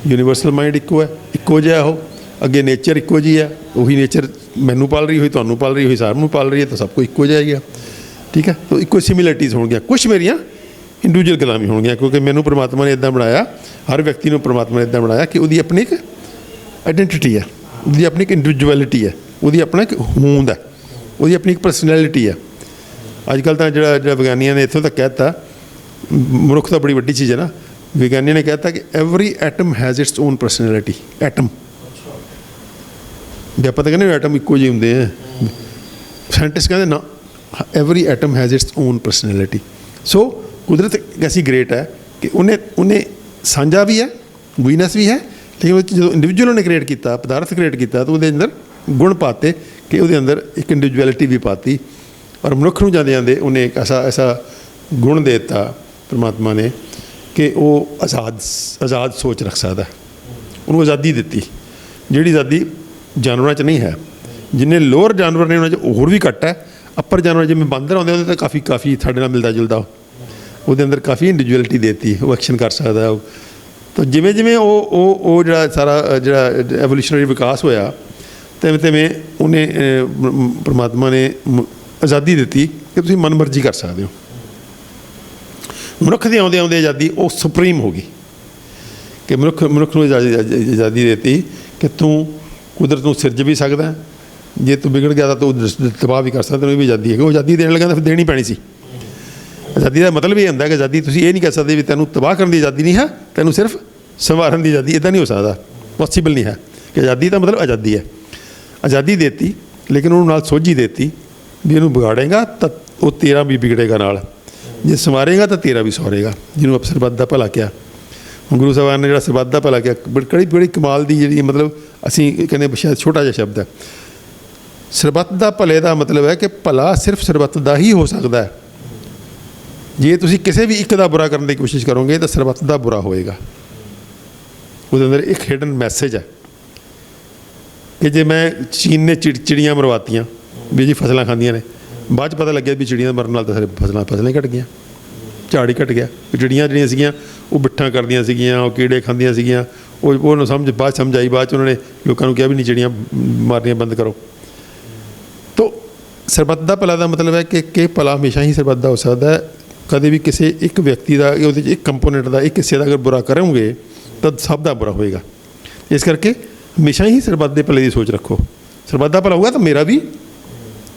ਯੂਨੀਵਰਸਲ ਮਾਈਂਡ ਇੱਕੋ ਹੈ, ਇੱਕੋ ਜਿਹਾ ਉਹ। ਅੱਗੇ ਨੇਚਰ ਇੱਕੋ ਜਿਹੀ ਹੈ, ਉਹੀ ਨੇਚਰ ਮੈਨੂੰ ਪਾਲ ਰਹੀ ਹੋਈ, ਤੁਹਾਨੂੰ ਪਾਲ ਰਹੀ ਹੋਈ, ਸਾਰਿਆਂ ਨੂੰ ਪਾਲ ਰਹੀ ਹੈ, ਤਾਂ ਸਭ ਕੁਝ ਇੱਕੋ ਜਿਹਾ ਹੀ ਆ, ਠੀਕ ਹੈ। ਤਾਂ ਇੱਕੋ ਸਿਮਿਲਰਿਟੀਜ਼ ਹੋਣਗੀਆਂ, ਕੁਛ ਮੇਰੀਆਂ ਇੰਡੀਵਿਜੂਅਲ ਗੱਲਾਂ ਵੀ ਹੋਣਗੀਆਂ, ਕਿਉਂਕਿ ਮੈਨੂੰ ਪਰਮਾਤਮਾ ਨੇ ਇੱਦਾਂ ਬਣਾਇਆ, ਹਰ ਵਿਅਕਤੀ ਨੂੰ ਪਰਮਾਤਮਾ ਨੇ ਇੱਦਾਂ ਬਣਾਇਆ ਕਿ ਉਹਦੀ ਆਪਣੀ ਇੱਕ ਆਈਡੈਂਟੀਟੀ ਹੈ, ਉਹਦੀ ਆਪਣੀ ਇੱਕ ਇੰਡੀਵਿਜੂਅਲਿਟੀ ਹੈ, ਉਹਦੀ ਆਪਣਾ ਇੱਕ ਹੋਂਦ ਹੈ, ਉਹਦੀ ਆਪਣੀ ਇੱਕ ਪਰਸਨੈਲਿਟੀ ਹੈ। ਅੱਜ ਕੱਲ੍ਹ ਤਾਂ ਜਿਹੜਾ ਵਿਗਿਆਨੀਆਂ ਨੇ ਇੱਥੋਂ ਤੱਕ ਕਹਿ ਦਿੱਤਾ, ਮਨੁੱਖ ਤਾਂ ਬੜੀ ਵੱਡੀ ਚੀਜ਼ ਹੈ ਨਾ, ਵਿਗਿਆਨੀਆਂ ਨੇ ਕਹਿ ਦਿੱਤਾ ਕਿ every atom has its own personality. Atom ਵੀ ਆਪਾਂ ਤਾਂ ਕਹਿੰਦੇ ਐਟਮ ਇੱਕੋ ਜਿਹੇ ਹੁੰਦੇ ਹੈ, ਸਾਇੰਟਿਸਟ ਕਹਿੰਦੇ ਨਾ, every atom has its own personality. So ਕੁਦਰਤ ਐਸੀ ਗ੍ਰੇਟ ਹੈ ਕਿ ਉਹਨੇ ਸਾਂਝਾ ਵੀ ਹੈ, ਵੀਨਸ ਵੀ ਹੈ, ਲੇਕਿਨ ਉਹ ਜਦੋਂ ਇੰਡੀਵਿਜੂਅਲ ਉਹਨੇ ਕ੍ਰੀਏਟ ਕੀਤਾ, ਪਦਾਰਥ ਕ੍ਰੀਏਟ ਕੀਤਾ, ਤਾਂ ਉਹਦੇ ਅੰਦਰ ਗੁਣ ਪਾਤੇ ਕਿ ਉਹਦੇ ਅੰਦਰ ਇੱਕ ਇੰਡੀਵਿਜੂਅਲਿਟੀ ਵੀ ਪਾਤੀ। ਔਰ ਮਨੁੱਖ ਨੂੰ ਜਾਂਦੇ ਉਹਨੇ ਇੱਕ ਐਸਾ ਗੁਣ ਦੇ ਦਿੱਤਾ ਪਰਮਾਤਮਾ ਨੇ ਕਿ ਉਹ ਆਜ਼ਾਦ ਸੋਚ ਰੱਖ ਸਕਦਾ। ਉਹਨੂੰ ਆਜ਼ਾਦੀ ਦਿੱਤੀ, ਜਿਹੜੀ ਆਜ਼ਾਦੀ ਜਾਨਵਰਾਂ 'ਚ ਨਹੀਂ ਹੈ। ਜਿੰਨੇ ਲੋਅਰ ਜਾਨਵਰ ਨੇ ਉਹਨਾਂ 'ਚ ਹੋਰ ਵੀ ਘੱਟ ਹੈ। ਅੱਪਰ ਜਾਨਵਰ ਜਿਵੇਂ ਬਾਂਦਰ ਆਉਂਦੇ ਉਹਦੇ ਤਾਂ ਕਾਫੀ ਸਾਡੇ ਨਾਲ ਮਿਲਦਾ ਜੁਲਦਾ, ਉਹਦੇ ਅੰਦਰ ਕਾਫੀ ਇੰਡੀਵਿਜੂਅਲਿਟੀ ਦੇ ਦਿੱਤੀ, ਉਹ ਐਕਸ਼ਨ ਕਰ ਸਕਦਾ। ਉਹ ਤਾਂ ਜਿਵੇਂ ਉਹ ਜਿਹੜਾ ਸਾਰਾ ਜਿਹੜਾ ਐਵੋਲਿਊਸ਼ਨਰੀ ਵਿਕਾਸ ਹੋਇਆ, ਤਿਵੇਂ ਉਹਨੇ ਪਰਮਾਤਮਾ ਨੇ ਆਜ਼ਾਦੀ ਦਿੱਤੀ ਕਿ ਤੁਸੀਂ ਮਨਮਰਜ਼ੀ ਕਰ ਸਕਦੇ ਹੋ। ਮਨੁੱਖ ਦੇ ਆਉਂਦੇ ਆਜ਼ਾਦੀ ਉਹ ਸੁਪਰੀਮ ਹੋ ਗਈ ਕਿ ਮਨੁੱਖ ਨੂੰ ਆਜ਼ਾਦੀ ਦਿੱਤੀ ਕਿ ਤੂੰ ਕੁਦਰਤ ਨੂੰ ਸਿਰਜ ਵੀ ਸਕਦਾ, ਜੇ ਤੂੰ ਵਿਗੜ ਗਿਆ ਤਾਂ ਤੂੰ ਤਬਾਹ ਵੀ ਕਰ ਸਕਦਾ। ਤੈਨੂੰ ਇਹ ਵੀ ਆਜ਼ਾਦੀ ਹੈ ਕਿ ਉਹ ਆਜ਼ਾਦੀ ਦੇਣ ਲੱਗਾ ਤਾਂ ਫਿਰ ਦੇਣੀ ਪੈਣੀ ਸੀ। ਆਜ਼ਾਦੀ ਦਾ ਮਤਲਬ ਇਹ ਹੁੰਦਾ ਕਿ ਆਜ਼ਾਦੀ ਤੁਸੀਂ ਇਹ ਨਹੀਂ ਕਹਿ ਸਕਦੇ ਵੀ ਤੈਨੂੰ ਤਬਾਹ ਕਰਨ ਦੀ ਆਜ਼ਾਦੀ ਨਹੀਂ ਹੈ, ਤੈਨੂੰ ਸਿਰਫ ਸੰਵਾਰਨ ਦੀ ਆਜ਼ਾਦੀ। ਇੱਦਾਂ ਨਹੀਂ ਹੋ ਸਕਦਾ, ਪੋਸੀਬਲ ਨਹੀਂ ਹੈ ਕਿ ਆਜ਼ਾਦੀ ਦਾ ਮਤਲਬ ਆਜ਼ਾਦੀ ਹੈ। ਆਜ਼ਾਦੀ ਦੇਤੀ, ਲੇਕਿਨ ਉਹਨੂੰ ਨਾਲ ਸੋਝੀ ਦੇਤੀ ਵੀ ਇਹਨੂੰ ਵਿਗਾੜੇਗਾ ਤਾਂ ਉਹ ਤੇਰਾ ਵੀ ਵਿਗੜੇਗਾ ਨਾਲ। ਜੇ ਸੰਵਾਰੇਗਾ ਤਾਂ ਤੇਰਾ ਵੀ ਸੌਰੇਗਾ, ਜਿਹਨੂੰ ਆਪਾਂ ਸਰਬੱਤ ਦਾ ਭਲਾ ਕਿਹਾ। ਹੁਣ ਗੁਰੂ ਸਾਹਿਬਾਨ ਨੇ ਜਿਹੜਾ ਸਰਬੱਤ ਦਾ ਭਲਾ ਕਿਹਾ, ਬੜੀ ਕਮਾਲ ਦੀ ਜਿਹੜੀ ਮਤਲਬ ਅਸੀਂ ਕਹਿੰਦੇ ਸ਼ਾਇਦ ਛੋਟਾ ਜਿਹਾ ਸ਼ਬਦ ਹੈ। ਸਰਬੱਤ ਦਾ ਭਲੇ ਦਾ ਮਤਲਬ ਹੈ ਕਿ ਭਲਾ ਸਿਰਫ ਸਰਬੱਤ ਦਾ ਹੀ ਹੋ ਸਕਦਾ ਹੈ। ਜੇ ਤੁਸੀਂ ਕਿਸੇ ਵੀ ਇੱਕ ਦਾ ਬੁਰਾ ਕਰਨ ਦੀ ਕੋਸ਼ਿਸ਼ ਕਰੋਗੇ ਤਾਂ ਸਰਬੱਤ ਦਾ ਬੁਰਾ ਹੋਏਗਾ। ਉਹਦੇ ਅੰਦਰ ਇੱਕ ਹਿਡਨ ਮੈਸੇਜ ਹੈ ਕਿ ਜੇ ਮੈਂ ਚੀਨ ਨੇ ਚਿੜੀਆਂ ਮਰਵਾਤੀਆਂ ਵੀ ਜੀ ਫਸਲਾਂ ਖਾਂਦੀਆਂ ਨੇ, ਬਾਅਦ 'ਚ ਪਤਾ ਲੱਗਿਆ ਵੀ ਚਿੜੀਆਂ ਮਰਨ ਨਾਲ ਤਾਂ ਸਾਰੇ ਫਸਲਾਂ ਹੀ ਘਟ ਗਈਆਂ, ਝਾੜ ਹੀ ਘਟ ਗਿਆ। ਚਿੜੀਆਂ ਜਿਹੜੀਆਂ ਸੀਗੀਆਂ ਉਹ ਬਿੱਠਾਂ ਕਰਦੀਆਂ ਸੀਗੀਆਂ, ਉਹ ਕੀੜੇ ਖਾਂਦੀਆਂ ਸੀਗੀਆਂ, ਉਹਨੂੰ ਸਮਝ ਆਈ। ਬਾਅਦ 'ਚ ਉਹਨਾਂ ਨੇ ਲੋਕਾਂ ਨੂੰ ਕਿਹਾ ਵੀ ਨਹੀਂ ਚਿੜੀਆਂ ਮਾਰਨੀਆਂ ਬੰਦ ਕਰੋ। ਤੋ ਸਰਬੱਤ ਦਾ ਭਲਾ ਦਾ ਮਤਲਬ ਹੈ ਕਿ ਭਲਾ ਹਮੇਸ਼ਾ ਹੀ ਸਰਬੱਤ ਦਾ ਹੋ ਸਕਦਾ ਹੈ। ਕਦੇ ਵੀ ਕਿਸੇ ਇੱਕ ਵਿਅਕਤੀ ਦਾ, ਉਹਦੇ 'ਚ ਇੱਕ ਕੰਪੋਨੈਂਟ ਦਾ, ਇੱਕ ਹਿੱਸੇ ਦਾ ਅਗਰ ਬੁਰਾ ਕਰੋਗੇ ਤਾਂ ਸਭ ਦਾ ਬੁਰਾ ਹੋਏਗਾ। ਇਸ ਕਰਕੇ ਹਮੇਸ਼ਾ ਹੀ ਸਰਬੱਤ ਦੇ ਭਲੇ ਦੀ ਸੋਚ ਰੱਖੋ। ਸਰਬੱਤ ਦਾ ਭਲਾ ਹੋਊਗਾ ਤਾਂ ਮੇਰਾ ਵੀ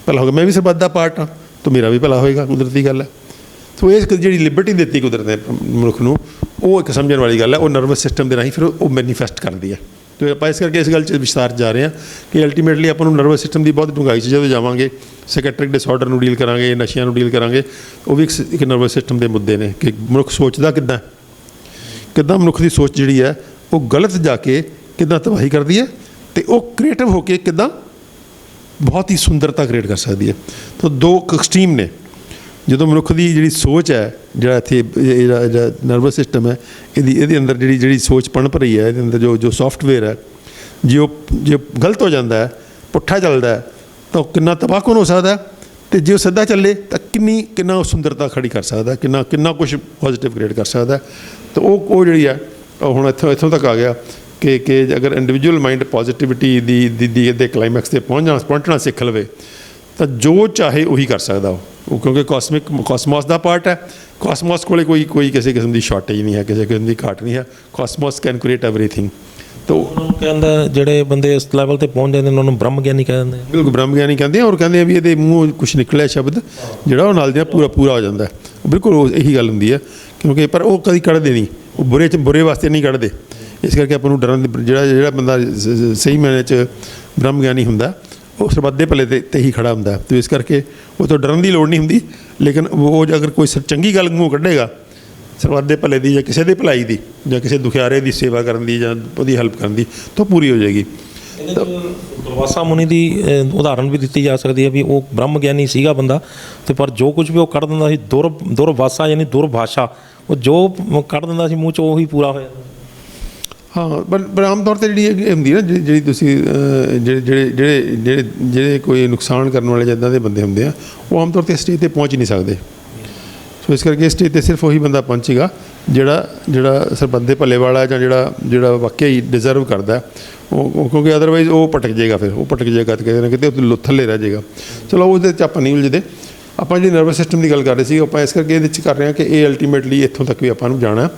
ਭਲਾ ਹੋਗਾ, ਮੈਂ ਵੀ ਸਰਬੱਤ ਦਾ ਪਾਰਟ ਹਾਂ ਤਾਂ ਮੇਰਾ ਵੀ ਭਲਾ ਹੋਏਗਾ, ਕੁਦਰਤੀ ਗੱਲ ਹੈ। ਸੋ ਇਹ ਜਿਹੜੀ ਲਿਬਰਟੀ ਦਿੱਤੀ ਕੁਦਰਤ ਨੇ ਮਨੁੱਖ ਨੂੰ, ਉਹ ਇੱਕ ਸਮਝਣ ਵਾਲੀ ਗੱਲ ਹੈ। ਉਹ ਨਰਵਸ ਸਿਸਟਮ ਦੇ ਰਾਹੀਂ ਫਿਰ ਉਹ ਮੈਨੀਫੈਸਟ ਕਰਦੀ ਹੈ। ਅਤੇ ਆਪਾਂ ਇਸ ਕਰਕੇ ਇਸ ਗੱਲ 'ਚ ਵਿਸਤਾਰ ਜਾ ਰਹੇ ਹਾਂ ਕਿ ਅਲਟੀਮੇਟਲੀ ਆਪਾਂ ਨੂੰ ਨਰਵਸ ਸਿਸਟਮ ਦੀ ਬਹੁਤ ਡੂੰਘਾਈ 'ਚ ਜਦੋਂ ਜਾਵਾਂਗੇ, ਸਾਈਕੈਟ੍ਰਿਕ ਡਿਸਆਰਡਰ ਨੂੰ ਡੀਲ ਕਰਾਂਗੇ, ਨਸ਼ਿਆਂ ਨੂੰ ਡੀਲ ਕਰਾਂਗੇ, ਉਹ ਵੀ ਇੱਕ ਨਰਵਸ ਸਿਸਟਮ ਦੇ ਮੁੱਦੇ ਨੇ ਕਿ ਮਨੁੱਖ ਸੋਚਦਾ ਕਿੱਦਾਂ ਮਨੁੱਖ ਦੀ ਸੋਚ ਜਿਹੜੀ ਹੈ ਉਹ ਗਲਤ ਜਾ ਕੇ ਕਿੱਦਾਂ ਤਬਾਹੀ ਕਰਦੀ ਹੈ, ਅਤੇ ਉਹ ਕ੍ਰੀਏਟਿਵ ਹੋ ਕੇ ਕਿੱਦਾਂ ਬਹੁਤ ਹੀ ਸੁੰਦਰਤਾ ਕ੍ਰੀਏਟ ਕਰ ਸਕਦੀ ਹੈ। ਤਾਂ ਦੋ ਐਕਸਟ੍ਰੀਮ ਨੇ। ਜਦੋਂ ਮਨੁੱਖ ਦੀ ਜਿਹੜੀ ਸੋਚ ਹੈ, ਜਿਹੜਾ ਇੱਥੇ ਜਿਹੜਾ ਨਰਵਸ ਸਿਸਟਮ ਹੈ, ਇਹਦੇ ਅੰਦਰ ਜਿਹੜੀ ਸੋਚ ਪਣਪ ਰਹੀ ਹੈ, ਇਹਦੇ ਅੰਦਰ ਜੋ ਸੌਫਟਵੇਅਰ ਹੈ, ਜੇ ਗਲਤ ਹੋ ਜਾਂਦਾ ਹੈ, ਪੁੱਠਾ ਚੱਲਦਾ ਹੈ, ਤਾਂ ਕਿੰਨਾ ਤਬਾਹਕੁਨ ਹੋ ਸਕਦਾ। ਅਤੇ ਜੇ ਉਹ ਸਿੱਧਾ ਚੱਲੇ ਤਾਂ ਕਿੰਨਾ ਸੁੰਦਰਤਾ ਖੜੀ ਕਰ ਸਕਦਾ, ਕਿੰਨਾ ਕੁਛ ਪੋਜ਼ੀਟਿਵ ਕ੍ਰੀਏਟ ਕਰ ਸਕਦਾ। ਤਾਂ ਉਹ ਜਿਹੜੀ ਹੈ ਹੁਣ ਇੱਥੋਂ ਤੱਕ ਆ ਗਿਆ ਕਿ ਅਗਰ ਇੰਡੀਵਿਜੂਅਲ ਮਾਈਂਡ ਪੋਜ਼ੀਟਿਵਿਟੀ ਦੇ ਕਲਾਈਮੈਕਸ 'ਤੇ ਪਹੁੰਚਣਾ ਸਿੱਖ ਲਵੇ ਤਾਂ ਜੋ ਚਾਹੇ ਉਹੀ ਕਰ ਸਕਦਾ ਉਹ, ਕਿਉਂਕਿ ਕਾਸਮੋਸ ਦਾ ਪਾਰਟ ਹੈ। ਕਾਸਮੋਸ ਕੋਲੇ ਕੋਈ ਕਿਸੇ ਕਿਸਮ ਦੀ ਸ਼ਾਰਟੇਜ ਨਹੀਂ ਹੈ, ਕਿਸੇ ਕਿਸਮ ਦੀ ਘਾਟ ਨਹੀਂ ਹੈ। ਕਾਸਮੋਸ ਕੈਨ ਕ੍ਰੀਏਟ ਐਵਰੀਥਿੰਗ। ਤਾਂ ਉਹਨੂੰ ਕਹਿੰਦਾ ਜਿਹੜੇ ਬੰਦੇ ਇਸ ਲੈਵਲ 'ਤੇ ਪਹੁੰਚ ਜਾਂਦੇ ਨੇ ਉਹਨਾਂ ਨੂੰ ਬ੍ਰਹਮ ਗਿਆਨੀ ਕਹਿ ਦਿੰਦੇ। ਬਿਲਕੁਲ ਬ੍ਰਹਮ ਗਿਆਨੀ ਕਹਿੰਦੇ ਆ, ਔਰ ਕਹਿੰਦੇ ਆ ਵੀ ਇਹਦੇ ਮੂੰਹ ਕੁਛ ਨਿਕਲਿਆ ਸ਼ਬਦ ਜਿਹੜਾ ਉਹ ਨਾਲ ਦੀ ਪੂਰਾ ਹੋ ਜਾਂਦਾ। ਬਿਲਕੁਲ ਉਹ ਇਹੀ ਗੱਲ ਹੁੰਦੀ ਹੈ, ਕਿਉਂਕਿ ਪਰ ਉਹ ਕਦੀ ਕੱਢਦੇ ਨਹੀਂ, ਉਹ ਬੁਰੇ ਵਾਸਤੇ ਨਹੀਂ ਕੱਢਦੇ। ਇਸ ਕਰਕੇ ਆਪਾਂ ਨੂੰ ਡਰਨ ਜਿਹੜਾ ਬੰਦਾ ਸਹੀ ਮਾਇਨੇ 'ਚ ਬ੍ਰਹਮ ਗਿਆਨੀ ਹੁੰਦਾ, ਉਹ ਸਰਬੱਤ ਦੇ ਭਲੇ 'ਤੇ ਹੀ ਖੜਾ ਹੁੰਦਾ। ਅਤੇ ਇਸ ਕਰਕੇ ਉਹ ਤੋਂ ਡਰਨ ਦੀ ਲੋੜ ਨਹੀਂ ਹੁੰਦੀ। ਲੇਕਿਨ ਉਹ ਅਗਰ ਕੋਈ ਚੰਗੀ ਗੱਲ ਮੂੰਹ ਕੱਢੇਗਾ ਸਰਬੱਤ ਦੇ ਭਲੇ ਦੀ, ਜਾਂ ਕਿਸੇ ਦੇ ਭਲਾਈ ਦੀ, ਜਾਂ ਕਿਸੇ ਦੁਖਿਆਰੇ ਦੀ ਸੇਵਾ ਕਰਨ ਦੀ, ਜਾਂ ਉਹਦੀ ਹੈਲਪ ਕਰਨ ਦੀ, ਤਾਂ ਪੂਰੀ ਹੋ ਜਾਏਗੀ। ਦੁਰਵਾਸਾ ਮੁਨੀ ਦੀ ਉਦਾਹਰਨ ਵੀ ਦਿੱਤੀ ਜਾ ਸਕਦੀ ਹੈ ਵੀ ਉਹ ਬ੍ਰਹਮ ਗਿਆਨੀ ਸੀਗਾ ਬੰਦਾ, ਅਤੇ ਪਰ ਜੋ ਕੁਝ ਵੀ ਉਹ ਕੱਢ ਦਿੰਦਾ ਸੀ ਦੁਰਵਾਸਾ ਯਾਨੀ ਦੁਰਭਾਸ਼ਾ, ਉਹ ਜੋ ਕੱਢ ਦਿੰਦਾ ਸੀ ਮੂੰਹ 'ਚ ਉਹੀ ਪੂਰਾ ਹੋ ਜਾਂਦਾ। ਹਾਂ, ਪਰ ਆਮ ਤੌਰ 'ਤੇ ਜਿਹੜੀ ਹੁੰਦੀ ਨਾ, ਜਿਹੜੀ ਤੁਸੀਂ ਜਿਹੜੇ ਕੋਈ ਨੁਕਸਾਨ ਕਰਨ ਵਾਲੇ ਜਿੱਦਾਂ ਦੇ ਬੰਦੇ ਹੁੰਦੇ ਆ, ਉਹ ਆਮ ਤੌਰ 'ਤੇ ਸਟੇਜ 'ਤੇ ਪਹੁੰਚ ਨਹੀਂ ਸਕਦੇ। ਸੋ ਇਸ ਕਰਕੇ ਸਟੇਜ 'ਤੇ ਸਿਰਫ ਉਹੀ ਬੰਦਾ ਪਹੁੰਚੇਗਾ ਜਿਹੜਾ ਸਰਬੱਤ ਦੇ ਭਲੇ ਵਾਲਾ, ਜਾਂ ਜਿਹੜਾ ਵਾਕਿਆ ਹੀ ਡਿਜ਼ਰਵ ਕਰਦਾ ਉਹ, ਕਿਉਂਕਿ ਅਦਰਵਾਈਜ਼ ਉਹ ਭਟਕ ਜਾਏਗਾ। ਫਿਰ ਉਹ ਭਟਕ ਜਾਏਗਾ ਅਤੇ ਕਿਤੇ ਨਾ ਕਿਤੇ ਉਹ ਥੱਲੇ ਰਹਿ ਜਾਏਗਾ। ਚਲੋ ਉਹਦੇ 'ਚ ਆਪਾਂ ਨਹੀਂ ਉਲਝਦੇ। ਆਪਾਂ ਜਿਹੜੀ ਨਰਵਸ ਸਿਸਟਮ ਦੀ ਗੱਲ ਕਰ ਰਹੇ ਸੀ, ਆਪਾਂ ਇਸ ਕਰਕੇ ਇਹਦੇ 'ਚ ਕਰ ਰਹੇ ਹਾਂ ਕਿ ਇਹ ਅਲਟੀਮੇਟਲੀ ਇੱਥੋਂ ਤੱਕ ਵੀ ਆਪਾਂ ਨੂੰ ਜਾਣਾ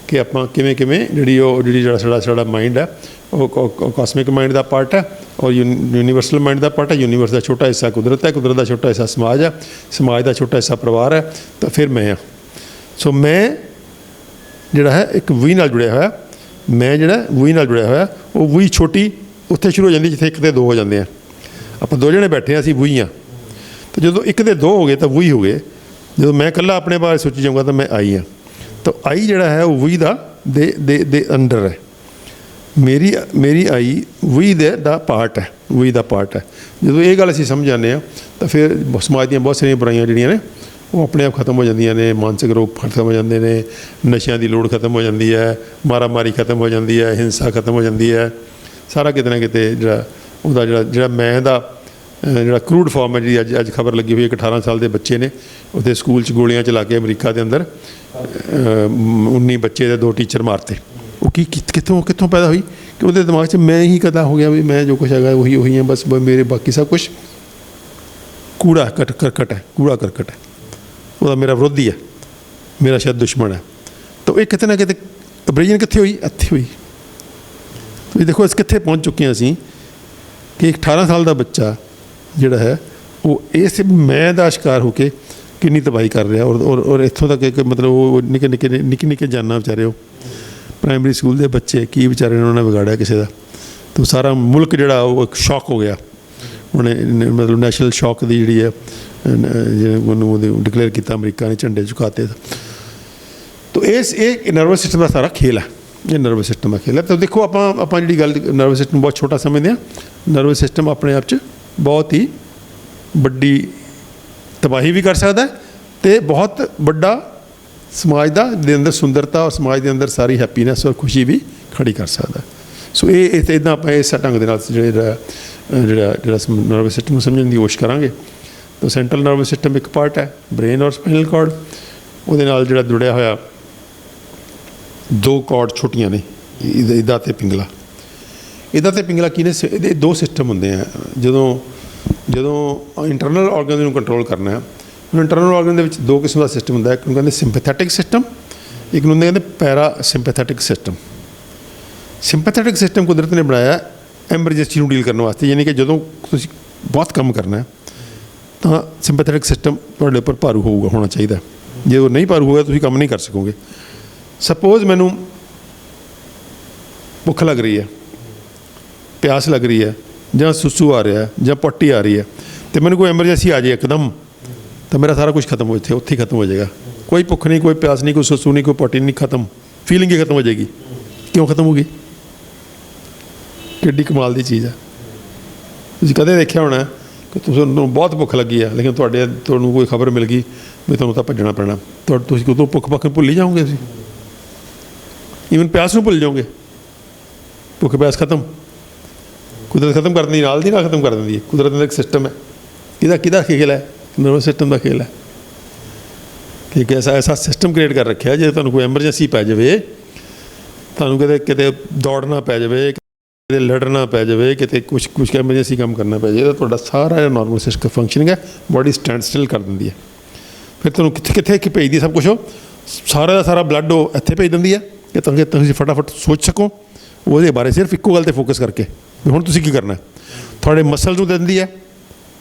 ਕਿ ਆਪਾਂ ਕਿਵੇਂ ਜਿਹੜਾ ਸਾਡਾ ਮਾਈਂਡ ਹੈ ਉਹ ਕਾਸਮਿਕ ਮਾਈਂਡ ਦਾ ਪਾਰਟ ਹੈ, ਔਰ ਯੂਨੀਵਰਸਲ ਮਾਈਂਡ ਦਾ ਪਾਰਟ ਹੈ। ਯੂਨੀਵਰਸ ਦਾ ਛੋਟਾ ਹਿੱਸਾ ਕੁਦਰਤ ਹੈ, ਕੁਦਰਤ ਦਾ ਛੋਟਾ ਹਿੱਸਾ ਸਮਾਜ ਹੈ, ਸਮਾਜ ਦਾ ਛੋਟਾ ਹਿੱਸਾ ਪਰਿਵਾਰ ਹੈ, ਤਾਂ ਫਿਰ ਮੈਂ ਹਾਂ। ਸੋ ਮੈਂ ਜਿਹੜਾ ਹੈ ਇੱਕ ਵੀ ਨਾਲ ਜੁੜਿਆ ਹੋਇਆ, ਮੈਂ ਜਿਹੜਾ ਵੀ ਨਾਲ ਜੁੜਿਆ ਹੋਇਆ, ਉਹ ਵੀ ਛੋਟੀ ਉੱਥੇ ਸ਼ੁਰੂ ਹੋ ਜਾਂਦੀ ਜਿੱਥੇ ਇੱਕ 'ਤੇ ਦੋ ਹੋ ਜਾਂਦੇ ਆ। ਆਪਾਂ ਦੋ ਜਣੇ ਬੈਠੇ ਹਾਂ, ਅਸੀਂ ਵੀ ਹਾਂ, ਅਤੇ ਜਦੋਂ ਇੱਕ 'ਤੇ ਦੋ ਹੋ ਗਏ ਤਾਂ ਵੀ ਹੋ ਗਏ। ਜਦੋਂ ਮੈਂ ਇਕੱਲਾ ਆਪਣੇ ਬਾਰੇ ਸੋਚੀ ਜਾਊਂਗਾ ਤਾਂ ਮੈਂ ਆਈ ਹਾਂ। ਤਾਂ ਆਈ ਜਿਹੜਾ ਹੈ ਉਹ ਵੀ ਦੇ ਅੰਡਰ ਹੈ। ਮੇਰੀ ਆਈ ਵੀ ਦਾ ਪਾਰਟ ਹੈ। ਜਦੋਂ ਇਹ ਗੱਲ ਅਸੀਂ ਸਮਝ ਜਾਂਦੇ ਹਾਂ ਤਾਂ ਫਿਰ ਸਮਾਜ ਦੀਆਂ ਬਹੁਤ ਸਾਰੀਆਂ ਬੁਰਾਈਆਂ ਜਿਹੜੀਆਂ ਨੇ ਉਹ ਆਪਣੇ ਆਪ ਖਤਮ ਹੋ ਜਾਂਦੀਆਂ ਨੇ। ਮਾਨਸਿਕ ਰੋਗ ਖਤਮ ਹੋ ਜਾਂਦੇ ਨੇ, ਨਸ਼ਿਆਂ ਦੀ ਲੋੜ ਖਤਮ ਹੋ ਜਾਂਦੀ ਹੈ, ਮਾਰਾਮਾਰੀ ਖਤਮ ਹੋ ਜਾਂਦੀ ਹੈ, ਹਿੰਸਾ ਖਤਮ ਹੋ ਜਾਂਦੀ ਹੈ। ਸਾਰਾ ਕਿਤੇ ਨਾ ਕਿਤੇ ਜਿਹੜਾ ਮੈਂ ਦਾ ਜਿਹੜਾ ਕਰੂਡ ਫਾਰਮ ਹੈ, ਜਿਹੜੀ ਅੱਜ ਖਬਰ ਲੱਗੀ ਹੋਈ ਹੈ ਕਿ 18 ਸਾਲ ਦੇ ਬੱਚੇ ਨੇ ਉੱਥੇ ਸਕੂਲ 'ਚ ਗੋਲੀਆਂ ਚਲਾ ਕੇ ਅਮਰੀਕਾ ਦੇ ਅੰਦਰ 19 ਬੱਚੇ ਦੇ 2 ਟੀਚਰ ਮਾਰਤੇ। ਉਹ ਕਿੱਥੋਂ ਪੈਦਾ ਹੋਈ ਕਿ ਉਹਦੇ ਦਿਮਾਗ 'ਚ ਮੈਂ ਹੀ ਕਦਾ ਹੋ ਗਿਆ ਵੀ ਮੈਂ ਜੋ ਕੁਛ ਹੈਗਾ ਉਹੀ ਹੈ, ਬਸ ਮੇਰੇ ਬਾਕੀ ਸਭ ਕੁਛ ਕੂੜਾ ਕਰਕਟ ਹੈ। ਉਹਦਾ ਮੇਰਾ ਵਿਰੋਧੀ ਹੈ, ਮੇਰਾ ਸ਼ਾਇਦ ਦੁਸ਼ਮਣ ਹੈ। ਤਾਂ ਇਹ ਕਿਤੇ ਨਾ ਕਿਤੇ ਅਬਰੀਜਨ ਕਿੱਥੇ ਹੋਈ? ਇੱਥੇ ਹੋਈ। ਤੁਸੀਂ ਦੇਖੋ ਅਸੀਂ ਕਿੱਥੇ ਪਹੁੰਚ ਚੁੱਕੇ ਹਾਂ ਅਸੀਂ ਕਿ 18 ਸਾਲ ਦਾ ਬੱਚਾ ਜਿਹੜਾ ਹੈ ਉਹ ਇਸ ਮੈਂ ਦਾ ਸ਼ਿਕਾਰ ਹੋ ਕੇ ਕਿੰਨੀ ਤਬਾਹੀ ਕਰ ਰਿਹਾ। ਔਰ ਇੱਥੋਂ ਤੱਕ ਕਿ ਮਤਲਬ ਉਹ ਨਿੱਕੇ ਜਾਨਾਂ ਵਿਚਾਰੇ, ਉਹ ਪ੍ਰਾਇਮਰੀ ਸਕੂਲ ਦੇ ਬੱਚੇ ਕੀ ਵਿਚਾਰੇ ਨੇ ਉਹਨਾਂ ਨੇ ਵਿਗਾੜਿਆ ਕਿਸੇ ਦਾ। ਤਾਂ ਸਾਰਾ ਮੁਲਕ ਜਿਹੜਾ ਉਹ ਇੱਕ ਸ਼ੌਕ ਹੋ ਗਿਆ। ਉਹਨੇ ਮਤਲਬ ਨੈਸ਼ਨਲ ਸ਼ੌਕ ਦੀ ਜਿਹੜੀ ਹੈ ਜਿਹਨੂੰ ਡਿਕਲੇਅਰ ਕੀਤਾ ਅਮਰੀਕਾ ਨੇ, ਝੰਡੇ ਝੁਕਾਤੇ। ਤੋ ਇਹ ਨਰਵਸ ਸਿਸਟਮ ਦਾ ਸਾਰਾ ਖੇਲ ਹੈ, ਇਹ ਨਰਵਸ ਸਿਸਟਮ ਦਾ ਖੇਲ ਹੈ। ਤਾਂ ਦੇਖੋ ਆਪਾਂ ਜਿਹੜੀ ਗੱਲ ਨਰਵਸ ਸਿਸਟਮ ਬਹੁਤ ਛੋਟਾ ਸਮਝਦੇ ਹਾਂ, ਨਰਵਸ ਸਿਸਟਮ ਆਪਣੇ ਆਪ 'ਚ ਬਹੁਤ ਹੀ ਵੱਡੀ ਤਬਾਹੀ ਵੀ ਕਰ ਸਕਦਾ ਅਤੇ ਬਹੁਤ ਵੱਡਾ ਸਮਾਜ ਦੇ ਅੰਦਰ ਸੁੰਦਰਤਾ ਔਰ ਸਮਾਜ ਦੇ ਅੰਦਰ ਸਾਰੀ ਹੈਪੀਨੈਸ ਔਰ ਖੁਸ਼ੀ ਵੀ ਖੜੀ ਕਰ ਸਕਦਾ। ਸੋ ਇਹ ਇੱਦਾਂ ਆਪਾਂ ਇਸ ਢੰਗ ਦੇ ਨਾਲ ਜਿਹੜਾ ਨਰਵਸ ਸਿਸਟਮ ਨੂੰ ਸਮਝਣ ਦੀ ਕੋਸ਼ਿਸ਼ ਕਰਾਂਗੇ। ਤਾਂ ਸੈਂਟਰਲ ਨਰਵਸ ਸਿਸਟਮ ਇੱਕ ਪਾਰਟ ਹੈ, ਬ੍ਰੇਨ ਔਰ ਸਪਾਈਨਲ ਕਾਰਡ, ਉਹਦੇ ਨਾਲ ਜਿਹੜਾ ਜੁੜਿਆ ਹੋਇਆ 2 ਕਾਰਡ ਛੋਟੀਆਂ ਨੇ, ਇਹਦਾ ਅਤੇ ਪਿੰਗਲਾ। ਇਹਦਾ ਅਤੇ ਪਿੰਗਲਾ ਕੀ ਨੇ? ਇਹਦੇ 2 ਸਿਸਟਮ ਹੁੰਦੇ ਆ। ਜਦੋਂ ਇੰਟਰਨਲ ਆਰਗਨ ਨੂੰ ਕੰਟਰੋਲ ਕਰਨਾ ਹੈ, ਹੁਣ ਇੰਟਰਨਲ ਆਰਗਨ ਦੇ ਵਿੱਚ 2 ਕਿਸਮ ਦਾ ਸਿਸਟਮ ਹੁੰਦਾ, ਇੱਕ ਨੂੰ ਕਹਿੰਦੇ ਸਿੰਪੈਥੈਟਿਕ ਸਿਸਟਮ, ਇੱਕ ਨੂੰ ਕਹਿੰਦੇ ਪੈਰਾ ਸਿੰਪੈਥੈਟਿਕ ਸਿਸਟਮ। ਸਿੰਪੈਥੈਟਿਕ ਸਿਸਟਮ ਕੁਦਰਤ ਨੇ ਬਣਾਇਆ ਐਮਰਜੈਂਸੀ ਨੂੰ ਡੀਲ ਕਰਨ ਵਾਸਤੇ, ਯਾਨੀ ਕਿ ਜਦੋਂ ਤੁਸੀਂ ਬਹੁਤ ਕੰਮ ਕਰਨਾ ਹੈ ਤਾਂ ਸਿੰਪੈਥੈਟਿਕ ਸਿਸਟਮ ਤੁਹਾਡੇ ਉੱਪਰ ਭਾਰੂ ਹੋਣਾ ਚਾਹੀਦਾ। ਜੇ ਉਹ ਨਹੀਂ ਭਾਰੂ ਹੋਇਆ ਤੁਸੀਂ ਕੰਮ ਨਹੀਂ ਕਰ ਸਕੋਗੇ। ਸਪੋਜ਼ ਮੈਨੂੰ ਭੁੱਖ ਲੱਗ ਰਹੀ ਹੈ, ਪਿਆਸ ਲੱਗ ਰਹੀ ਹੈ, ਜਾਂ ਸੁਸੂ ਆ ਰਿਹਾ ਜਾਂ ਪੱਟੀ ਆ ਰਹੀ ਹੈ, ਅਤੇ ਮੈਨੂੰ ਕੋਈ ਐਮਰਜੈਂਸੀ ਆ ਜਾਏ ਇੱਕਦਮ, ਤਾਂ ਮੇਰਾ ਸਾਰਾ ਕੁਝ ਖਤਮ ਉੱਥੇ ਹੀ ਖਤਮ ਹੋ ਜਾਏਗਾ। ਕੋਈ ਭੁੱਖ ਨਹੀਂ, ਕੋਈ ਪਿਆਸ ਨਹੀਂ, ਕੋਈ ਸੁਸੂ ਨਹੀਂ, ਕੋਈ ਪੱਟੀ ਨਹੀਂ, ਖਤਮ, ਫੀਲਿੰਗ ਹੀ ਖਤਮ ਹੋ ਜਾਏਗੀ। ਕਿਉਂ ਖਤਮ ਹੋ ਗਈ? ਕਿੱਡੀ ਕਮਾਲ ਦੀ ਚੀਜ਼ ਹੈ। ਤੁਸੀਂ ਕਦੇ ਦੇਖਿਆ ਹੋਣਾ ਕਿ ਤੁਹਾਨੂੰ ਬਹੁਤ ਭੁੱਖ ਲੱਗੀ ਹੈ, ਲੇਕਿਨ ਤੁਹਾਨੂੰ ਕੋਈ ਖਬਰ ਮਿਲ ਗਈ ਵੀ ਤੁਹਾਨੂੰ ਤਾਂ ਭੱਜਣਾ ਪੈਣਾ, ਤੁਸੀਂ ਉਦੋਂ ਭੁੱਖ ਭੁੱਲ ਹੀ ਜਾਓਗੇ, ਤੁਸੀਂ ਈਵਨ ਪਿਆਸ ਨੂੰ ਭੁੱਲ ਜਾਓਗੇ। ਭੁੱਖ ਪਿਆਸ ਖਤਮ, ਕੁਦਰਤ ਖਤਮ ਕਰ ਦਿੰਦੀ, ਨਾਲ ਦੀ ਨਾਲ ਖਤਮ ਕਰ ਦਿੰਦੀ ਹੈ। ਕੁਦਰਤ ਦਾ ਇੱਕ ਸਿਸਟਮ ਹੈ। ਕਿਹਦਾ ਖੇਲ ਹੈ? ਨਰਵਸ ਸਿਸਟਮ ਦਾ ਖੇਲ ਹੈ। ਠੀਕ ਹੈ, ਐਸਾ ਸਿਸਟਮ ਕ੍ਰੀਏਟ ਕਰ ਰੱਖਿਆ, ਜੇ ਤੁਹਾਨੂੰ ਕੋਈ ਐਮਰਜੈਂਸੀ ਪੈ ਜਾਵੇ, ਤੁਹਾਨੂੰ ਕਿਤੇ ਦੌੜਨਾ ਪੈ ਜਾਵੇ, ਕਿਤੇ ਲੜਨਾ ਪੈ ਜਾਵੇ, ਕਿਤੇ ਕੁਛ ਐਮਰਜੈਂਸੀ ਕੰਮ ਕਰਨਾ ਪੈ ਜਾਵੇ, ਤਾਂ ਤੁਹਾਡਾ ਸਾਰਾ ਨੋਰਮਲ ਸਿਸਟਮ ਫੰਕਸ਼ਨਿੰਗ ਹੈ, ਬਾਡੀ ਸਟੈਂਡ ਸਟਿਲ ਕਰ ਦਿੰਦੀ ਹੈ। ਫਿਰ ਤੁਹਾਨੂੰ ਕਿੱਥੇ ਭੇਜਦੀ ਸਭ ਕੁਛ, ਉਹ ਸਾਰਾ ਦਾ ਸਾਰਾ ਬਲੱਡ ਉਹ ਇੱਥੇ ਭੇਜ ਦਿੰਦੀ ਹੈ ਕਿ ਤਾਂ ਕਿ ਤੁਸੀਂ ਫਟਾਫਟ ਸੋਚ ਸਕੋ ਉਹਦੇ ਬਾਰੇ, ਸਿਰਫ ਇੱਕੋ ਗੱਲ 'ਤੇ ਫੋਕਸ ਕਰਕੇ ਵੀ ਹੁਣ ਤੁਸੀਂ ਕੀ ਕਰਨਾ। ਤੁਹਾਡੇ ਮਸਲ ਨੂੰ ਦਿੰਦੀ ਹੈ,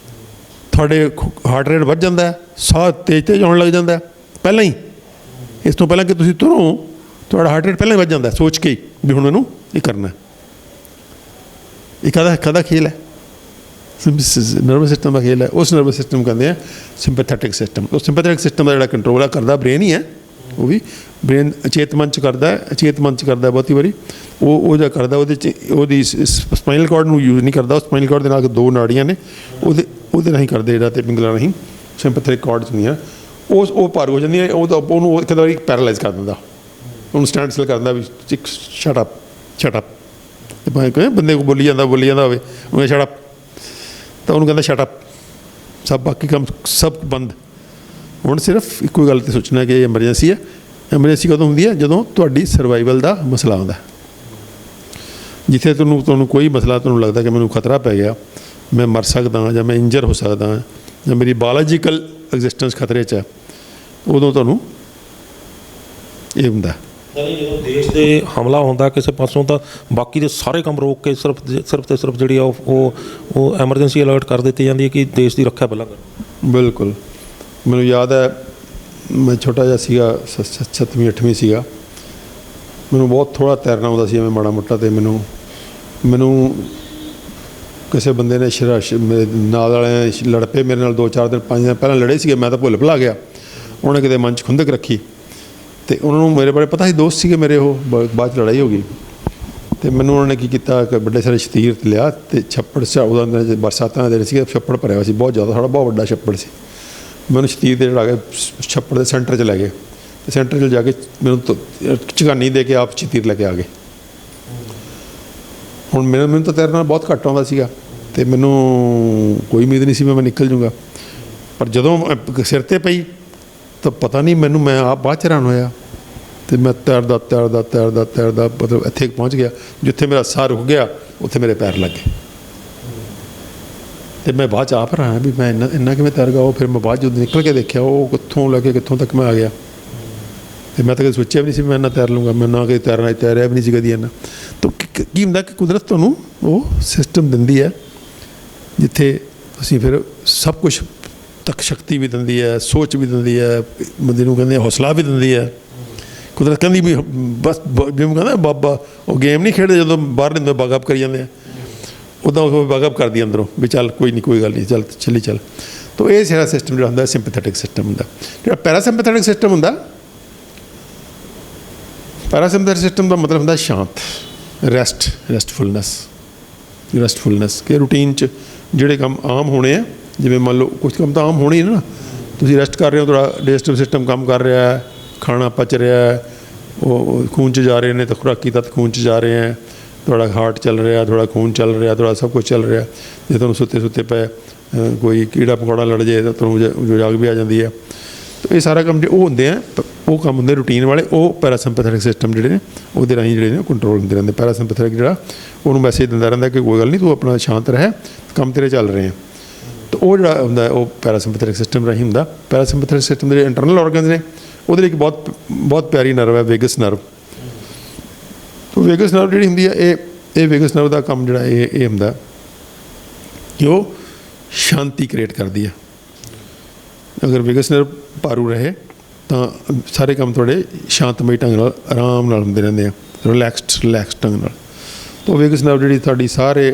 ਤੁਹਾਡੇ ਹਾਰਟ ਰੇਟ ਵੱਧ ਜਾਂਦਾ ਹੈ, ਸਾਹ ਤੇਜ਼ ਆਉਣ ਲੱਗ ਜਾਂਦਾ ਪਹਿਲਾਂ ਹੀ, ਇਸ ਤੋਂ ਪਹਿਲਾਂ ਕਿ ਤੁਸੀਂ ਤੁਰੋ ਤੁਹਾਡਾ ਹਾਰਟ ਰੇਟ ਪਹਿਲਾਂ ਹੀ ਵੱਧ ਜਾਂਦਾ ਸੋਚ ਕੇ ਵੀ ਹੁਣ ਮੈਨੂੰ ਇਹ ਕਰਨਾ। ਇਹ ਕਾਹਦਾ ਖੇਲ ਹੈ? ਨਰਵਸ ਸਿਸਟਮ ਦਾ ਖੇਲ ਹੈ। ਉਸ ਨਰਵਸ ਸਿਸਟਮ ਕਹਿੰਦੇ ਆ ਸਿੰਪੈਥੈਟਿਕ ਸਿਸਟਮ। ਉਹ ਸਿੰਪੈਥੈਟਿਕ ਸਿਸਟਮ ਦਾ ਜਿਹੜਾ ਕੰਟਰੋਲ ਕਰਦਾ ਬ੍ਰੇਨ ਹੀ ਹੈ। ਉਹ ਵੀ ਬ੍ਰੇਨ ਅਚੇਤ ਮਨ 'ਚ ਕਰਦਾ ਬਹੁਤੀ ਵਾਰੀ ਉਹ ਜਿਹੜਾ ਕਰਦਾ, ਉਹਦੀ ਸਪਾਈਨਲ ਕਾਰਡ ਨੂੰ ਯੂਜ਼ ਨਹੀਂ ਕਰਦਾ। ਸਪਾਈਨਲ ਕਾਰਡ ਦੇ ਨਾਲ 2 ਨਾੜੀਆਂ ਨੇ, ਉਹਦੇ ਰਾਹੀਂ ਕਰਦੇ, ਜਿਹੜਾ ਅਤੇ ਪਿੰਗਲਾ ਰਾਹੀਂ ਸਿੰਪੈਥੈਟਿਕ ਕਾਰਡ 'ਚ ਹੁੰਦੀਆਂ, ਉਹ ਭਾਰੂ ਹੋ ਜਾਂਦੀਆਂ। ਉਹਨੂੰ ਇੱਕ ਵਾਰੀ ਪੈਰਾਲਾਈਜ਼ ਕਰ ਦਿੰਦਾ, ਉਹਨੂੰ ਸਟੈਂਡ ਸਟਿਲ ਕਰਦਾ ਵੀ ਸ਼ਟ ਅਪ। ਅਤੇ ਭਾਵੇਂ ਕੋਈ ਬੰਦੇ ਕੋਲ ਬੋਲੀ ਜਾਂਦਾ ਹੋਵੇ, ਉਹਨੇ ਸ਼ਟ ਅਪ, ਤਾਂ ਉਹਨੂੰ ਕਹਿੰਦਾ ਸ਼ਟ ਅਪ, ਸਭ ਬਾਕੀ ਕੰਮ ਸਭ ਬੰਦ। ਹੁਣ ਸਿਰਫ ਇੱਕੋ ਗੱਲ 'ਤੇ ਸੋਚਣਾ ਕਿ ਇਹ ਐਮਰਜੈਂਸੀ ਹੈ। ਐਮਰਜੈਂਸੀ ਕਦੋਂ ਹੁੰਦੀ ਹੈ? ਜਦੋਂ ਤੁਹਾਡੀ ਸਰਵਾਈਵਲ ਦਾ ਮਸਲਾ ਆਉਂਦਾ, ਜਿੱਥੇ ਤੁਹਾਨੂੰ ਕੋਈ ਮਸਲਾ, ਤੁਹਾਨੂੰ ਲੱਗਦਾ ਕਿ ਮੈਨੂੰ ਖਤਰਾ ਪੈ ਗਿਆ, ਮੈਂ ਮਰ ਸਕਦਾ ਜਾਂ ਮੈਂ ਇੰਜਰ ਹੋ ਸਕਦਾ ਜਾਂ ਮੇਰੀ ਬਾਇਓਲੋਜੀਕਲ ਐਗਜ਼ਿਸਟੈਂਸ ਖਤਰੇ 'ਚ ਹੈ, ਉਦੋਂ ਤੁਹਾਨੂੰ ਇਹ ਹੁੰਦਾ। ਜਦੋਂ ਦੇਸ਼ 'ਤੇ ਹਮਲਾ ਹੁੰਦਾ ਕਿਸੇ ਪਾਸੋਂ, ਤਾਂ ਬਾਕੀ ਦੇ ਸਾਰੇ ਕੰਮ ਰੋਕ ਕੇ ਸਿਰਫ ਜਿਹੜੀ ਆ ਉਹ ਐਮਰਜੈਂਸੀ ਅਲਰਟ ਕਰ ਦਿੱਤੀ ਜਾਂਦੀ ਹੈ ਕਿ ਦੇਸ਼ ਦੀ ਰੱਖਿਆ ਪਹਿਲਾਂ ਕਰੋ। ਬਿਲਕੁਲ, ਮੈਨੂੰ ਯਾਦ ਹੈ ਮੈਂ ਛੋਟਾ ਜਿਹਾ ਸੀਗਾ, 7ਵੀਂ 8ਵੀਂ ਸੀਗਾ, ਮੈਨੂੰ ਬਹੁਤ ਥੋੜ੍ਹਾ ਤੈਰਨਾ ਆਉਂਦਾ ਸੀ, ਮੈਂ ਮਾੜਾ ਮੋਟਾ, ਅਤੇ ਮੈਨੂੰ ਕਿਸੇ ਬੰਦੇ ਨੇ ਮੇਰੇ ਨਾਲ ਵਾਲਿਆਂ ਨੇ ਲੜ ਪਏ ਮੇਰੇ ਨਾਲ। 2-4 ਦਿਨ 5 ਦਿਨ ਪਹਿਲਾਂ ਲੜੇ ਸੀਗੇ, ਮੈਂ ਤਾਂ ਭੁੱਲ ਭੁਲਾ ਗਿਆ। ਉਹਨੇ ਕਿਤੇ ਮਨ 'ਚ ਖੁੰਦਕ ਰੱਖੀ, ਅਤੇ ਉਹਨਾਂ ਨੂੰ ਮੇਰੇ ਬਾਰੇ ਪਤਾ ਸੀ, ਦੋਸਤ ਸੀਗੇ ਮੇਰੇ। ਉਹ ਬਾਅਦ 'ਚ ਲੜਾਈ ਹੋ ਗਈ, ਅਤੇ ਮੈਨੂੰ ਉਹਨਾਂ ਨੇ ਕੀ ਕੀਤਾ ਕਿ ਵੱਡੇ ਸਾਰੇ ਸ਼ਤੀਰ ਲਿਆ, ਅਤੇ ਛੱਪੜ ਉਹਦਾ ਬਰਸਾਤਾਂ ਦੇ ਦਿਨ ਸੀਗੇ, ਛੱਪੜ ਭਰਿਆ ਹੋਇਆ ਸੀ ਬਹੁਤ ਜ਼ਿਆਦਾ, ਸਾਡਾ ਬਹੁਤ ਵੱਡਾ ਛੱਪੜ ਸੀ। ਮੈਨੂੰ ਸ਼ਤੀਰ 'ਤੇ ਚੜ੍ਹਾ ਕੇ ਛੱਪੜ ਦੇ ਸੈਂਟਰ 'ਚ ਲੈ ਗਏ, ਅਤੇ ਸੈਂਟਰ 'ਚ ਜਾ ਕੇ ਮੈਨੂੰ ਝਕਾਨੀ ਦੇ ਕੇ ਆਪ ਸ਼ਤੀਰ ਲੈ ਕੇ ਆ ਗਏ। ਹੁਣ ਮੈਨੂੰ ਤਾਂ ਤੈਰਨਾ ਬਹੁਤ ਘੱਟ ਆਉਂਦਾ ਸੀਗਾ, ਅਤੇ ਮੈਨੂੰ ਕੋਈ ਉਮੀਦ ਨਹੀਂ ਸੀ ਮੈਂ ਨਿਕਲ ਜੂੰਗਾ। ਪਰ ਜਦੋਂ ਸਿਰ 'ਤੇ ਪਈ ਤਾਂ ਪਤਾ ਨਹੀਂ ਮੈਨੂੰ, ਮੈਂ ਆਪ ਬਾਅਦ 'ਚ ਹੈਰਾਨ ਹੋਇਆ, ਅਤੇ ਮੈਂ ਤੈਰਦਾ ਮਤਲਬ ਇੱਥੇ ਪਹੁੰਚ ਗਿਆ ਜਿੱਥੇ ਮੇਰਾ ਸਾਹ ਰੁਕ ਗਿਆ, ਉੱਥੇ ਮੇਰੇ ਪੈਰ ਲੱਗ ਗਏ। ਅਤੇ ਮੈਂ ਬਾਅਦ 'ਚ ਆਪ ਹੈਰਾਨ ਵੀ ਮੈਂ ਇੰਨਾ ਕਿਵੇਂ ਤੈਰ ਗਿਆ। ਉਹ ਫਿਰ ਮੈਂ ਬਾਅਦ ਜਦੋਂ ਨਿਕਲ ਕੇ ਦੇਖਿਆ, ਉਹ ਕਿੱਥੋਂ ਲੈ ਕੇ ਕਿੱਥੋਂ ਤੱਕ ਮੈਂ ਆ ਗਿਆ, ਅਤੇ ਮੈਂ ਤਾਂ ਕਦੇ ਸੋਚਿਆ ਵੀ ਨਹੀਂ ਸੀ ਮੈਂ ਇੰਨਾ ਤੈਰ ਲੂੰਗਾ। ਮੈਂ ਨਾ ਕਦੇ ਤੈਰਿਆ ਵੀ ਨਹੀਂ ਸੀ ਕਦੀ ਇੰਨਾ। ਤਾਂ ਕੀ ਹੁੰਦਾ ਕਿ ਕੁਦਰਤ ਤੁਹਾਨੂੰ ਉਹ ਸਿਸਟਮ ਦਿੰਦੀ ਹੈ ਜਿੱਥੇ ਤੁਸੀਂ ਫਿਰ ਸਭ ਕੁਛ ਤੱਕ ਸ਼ਕਤੀ ਵੀ ਦਿੰਦੀ ਹੈ, ਸੋਚ ਵੀ ਦਿੰਦੀ ਹੈ, ਬੰਦੇ ਨੂੰ ਕਹਿੰਦੇ ਹੌਸਲਾ ਵੀ ਦਿੰਦੀ ਹੈ। ਕੁਦਰਤ ਕਹਿੰਦੀ ਵੀ ਬਸ, ਜਿਵੇਂ ਕਹਿੰਦਾ ਬਾਬਾ, ਉਹ ਗੇਮ ਨਹੀਂ ਖੇਡਦੇ ਜਦੋਂ ਬਾਹਰ ਨਿੰਦਰ ਬਾਗਅਪ ਕਰੀ ਜਾਂਦੇ ਆ, ਉੱਦਾਂ ਉਹ ਬਾਗਅਪ ਕਰਦੀ ਅੰਦਰੋਂ ਵੀ ਚੱਲ ਕੋਈ ਨਹੀਂ, ਕੋਈ ਗੱਲ ਨਹੀਂ, ਚੱਲ ਚੱਲੀ ਚੱਲ। ਤਾਂ ਇਹ ਸਾਰਾ ਸਿਸਟਮ ਜਿਹੜਾ ਹੁੰਦਾ ਸਿੰਪੈਥੈਟਿਕ ਸਿਸਟਮ ਹੁੰਦਾ। ਜਿਹੜਾ ਪੈਰਾਸਿੰਪੈਥੈਟਿਕ ਸਿਸਟਮ ਹੁੰਦਾ, ਪੈਰਾਸਿੰਪੈਥੈਟਿਕ ਸਿਸਟਮ ਦਾ ਮਤਲਬ ਹੁੰਦਾ ਸ਼ਾਂਤ, ਰੈਸਟਫੁਲਨੈਸ ਕਿ ਰੂਟੀਨ 'ਚ ਜਿਹੜੇ ਕੰਮ ਆਮ ਹੋਣੇ ਆ, ਜਿਵੇਂ ਮੰਨ ਲਓ ਕੁਝ ਕੰਮ ਤਾਂ ਆਮ ਹੋਣੇ ਹੀ ਨਾ, ਤੁਸੀਂ ਰੈਸਟ ਕਰ ਰਹੇ ਹੋ, ਤੁਹਾਡਾ ਡਾਈਜੈਸਟਿਵ ਸਿਸਟਮ ਕੰਮ ਕਰ ਰਿਹਾ ਹੈ, ਖਾਣਾ ਪਚ ਰਿਹਾ ਹੈ, ਉਹ ਖੂਨ 'ਚ ਜਾ ਰਹੇ ਨੇ ਤਾਂ ਖੁਰਾਕੀ ਤੱਤ ਖੂਨ 'ਚ ਜਾ ਰਹੇ ਹੈ, ਤੁਹਾਡਾ ਹਾਰਟ ਚੱਲ ਰਿਹਾ, ਤੁਹਾਡਾ ਖੂਨ ਚੱਲ ਰਿਹਾ, ਤੁਹਾਡਾ ਸਭ ਕੁਝ ਚੱਲ ਰਿਹਾ। ਜੇ ਤੁਹਾਨੂੰ ਸੁੱਤੇ ਪਏ ਕੋਈ ਕੀੜਾ ਪਕੌੜਾ ਲੜ ਜਾਏ ਤਾਂ ਤੁਹਾਨੂੰ ਜਾਗ ਵੀ ਆ ਜਾਂਦੀ ਹੈ। ਤਾਂ ਇਹ ਸਾਰਾ ਕੰਮ ਜੇ ਉਹ ਹੁੰਦੇ ਆ, ਉਹ ਕੰਮ ਹੁੰਦੇ ਰੂਟੀਨ ਵਾਲੇ, ਉਹ ਪੈਰਾਸਿੰਪੈਥੈਟਿਕ ਸਿਸਟਮ ਜਿਹੜੇ ਨੇ ਉਹਦੇ ਰਾਹੀਂ ਜਿਹੜੇ ਨੇ ਕੰਟਰੋਲ ਹੁੰਦੇ ਰਹਿੰਦੇ। ਪੈਰਾਸਿੰਪੈਥੈਟਿਕ ਜਿਹੜਾ ਉਹਨੂੰ ਮੈਸੇਜ ਦਿੰਦਾ ਰਹਿੰਦਾ ਕਿ ਕੋਈ ਗੱਲ ਨਹੀਂ, ਤੂੰ ਆਪਣਾ ਸ਼ਾਂਤ ਰਹਿ, ਕੰਮ ਤੇਰੇ ਚੱਲ ਰਹੇ ਆ। ਤਾਂ ਉਹ ਜਿਹੜਾ ਹੁੰਦਾ ਉਹ ਪੈਰਾਸਿੰਪੈਥੈਟਿਕ ਸਿਸਟਮ ਰਾਹੀਂ ਹੁੰਦਾ। ਪੈਰਾਸਿੰਪੈਥੈਟਿਕ ਸਿਸਟਮ ਦੇ ਇੰਟਰਨਲ ਆਰਗਨਸ ਨੇ, ਉਹਦੇ ਲਈ ਇੱਕ ਬਹੁਤ ਪਿਆਰੀ ਨਰਵ ਹੈ ਵੇਗਸ ਨਰਵ। ਤਾਂ ਵੇਗਸ ਨਰਵ ਜਿਹੜੀ ਹੁੰਦੀ ਹੈ, ਇਹ ਵੇਗਸ ਨਰਵ ਦਾ ਕੰਮ ਜਿਹੜਾ ਇਹ ਹੁੰਦਾ ਕਿ ਉਹ ਸ਼ਾਂਤੀ ਕ੍ਰੀਏਟ ਕਰਦੀ ਹੈ। ਅਗਰ ਵੇਗਸ ਨਰਵ ਭਾਰੂ ਰਹੇ ਤਾਂ ਸਾਰੇ ਕੰਮ ਤੁਹਾਡੇ ਸ਼ਾਂਤਮਈ ਢੰਗ ਨਾਲ ਆਰਾਮ ਨਾਲ ਹੁੰਦੇ ਰਹਿੰਦੇ ਆ, ਰਿਲੈਕਸਡ ਢੰਗ ਨਾਲ। ਤਾਂ ਵੇਗਸ ਨਰਵ ਜਿਹੜੀ ਤੁਹਾਡੀ ਸਾਰੇ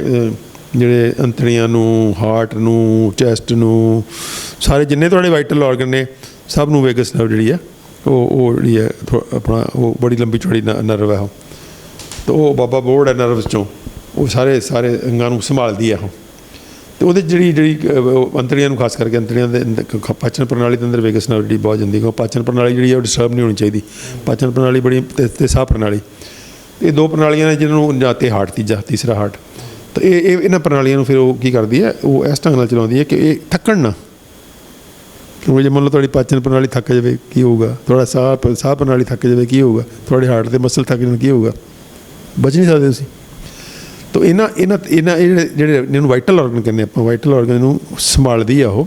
ਜਿਹੜੇ ਅੰਤੜੀਆਂ ਨੂੰ, ਹਾਰਟ ਨੂੰ, ਚੈਸਟ ਨੂੰ, ਸਾਰੇ ਜਿੰਨੇ ਤੁਹਾਡੇ ਵਾਈਟਲ ਆਰਗਨ ਨੇ ਸਭ ਨੂੰ ਵੇਗਸ ਨਰਵ ਜਿਹੜੀ ਹੈ ਉਹ ਜਿਹੜੀ ਹੈ ਆਪਣਾ ਉਹ ਬੜੀ ਲੰਬੀ ਚੌੜੀ ਨਰਵ ਹੈ ਉਹ। ਤਾਂ ਉਹ ਬਾਬਾ ਬੋਰਡ ਹੈ ਨਰਵਸ 'ਚੋਂ, ਉਹ ਸਾਰੇ ਅੰਗਾਂ ਨੂੰ ਸੰਭਾਲਦੀ ਹੈ ਉਹ। ਅਤੇ ਉਹਦੇ ਜਿਹੜੀ ਅੰਤੜੀਆਂ ਨੂੰ ਖਾਸ ਕਰਕੇ ਅੰਤੜੀਆਂ ਦੇ ਪਾਚਨ ਪ੍ਰਣਾਲੀ ਦੇ ਅੰਦਰ ਵੇਗਸ ਨਰਵ ਜਿਹੜੀ ਬਹੁਤ ਜਾਂਦੀ, ਕਿਉਂਕਿ ਪਾਚਨ ਪ੍ਰਣਾਲੀ ਜਿਹੜੀ ਹੈ ਉਹ ਡਿਸਟਰਬ ਨਹੀਂ ਹੋਣੀ ਚਾਹੀਦੀ। ਪਾਚਨ ਪ੍ਰਣਾਲੀ ਬੜੀ ਅਤੇ ਸਾਹ ਪ੍ਰਣਾਲੀ, ਇਹ ਦੋ ਪ੍ਰਣਾਲੀਆਂ ਨੇ ਜਿਹਨਾਂ ਨੂੰ, ਜਾਂ ਤੇ ਹਾਰਟ ਤੀਸਰਾ ਹਾਰਟ। ਤਾਂ ਇਹਨਾਂ ਪ੍ਰਣਾਲੀਆਂ ਨੂੰ ਫਿਰ ਉਹ ਕੀ ਕਰਦੀ ਹੈ, ਉਹ ਇਸ ਢੰਗ ਨਾਲ ਚਲਾਉਂਦੀ ਹੈ ਕਿ ਇਹ ਥੱਕਣ ਨਾ। ਕਿਉਂਕਿ ਜੇ ਮੰਨ ਲਓ ਤੁਹਾਡੀ ਪਾਚਨ ਪ੍ਰਣਾਲੀ ਥੱਕ ਜਾਵੇ ਕੀ ਹੋਊਗਾ, ਤੁਹਾਡਾ ਸਾਹ ਪ੍ਰਣਾਲੀ ਥੱਕ ਜਾਵੇ ਕੀ ਹੋਊਗਾ, ਤੁਹਾਡੇ ਹਾਰਟ ਦੇ ਮਸਲ ਥੱਕ ਜਾਣ ਕੀ ਹੋਊਗਾ, ਬਚ ਨਹੀਂ ਸਕਦੇ ਤੁਸੀਂ। ਤਾਂ ਇਹਨਾਂ ਜਿਹੜੇ ਇਹਨੂੰ ਵਾਈਟਲ ਆਰਗਨ ਕਹਿੰਦੇ ਆਪਾਂ, ਵਾਈਟਲ ਆਰਗਨ ਨੂੰ ਸੰਭਾਲਦੀ ਆ ਉਹ,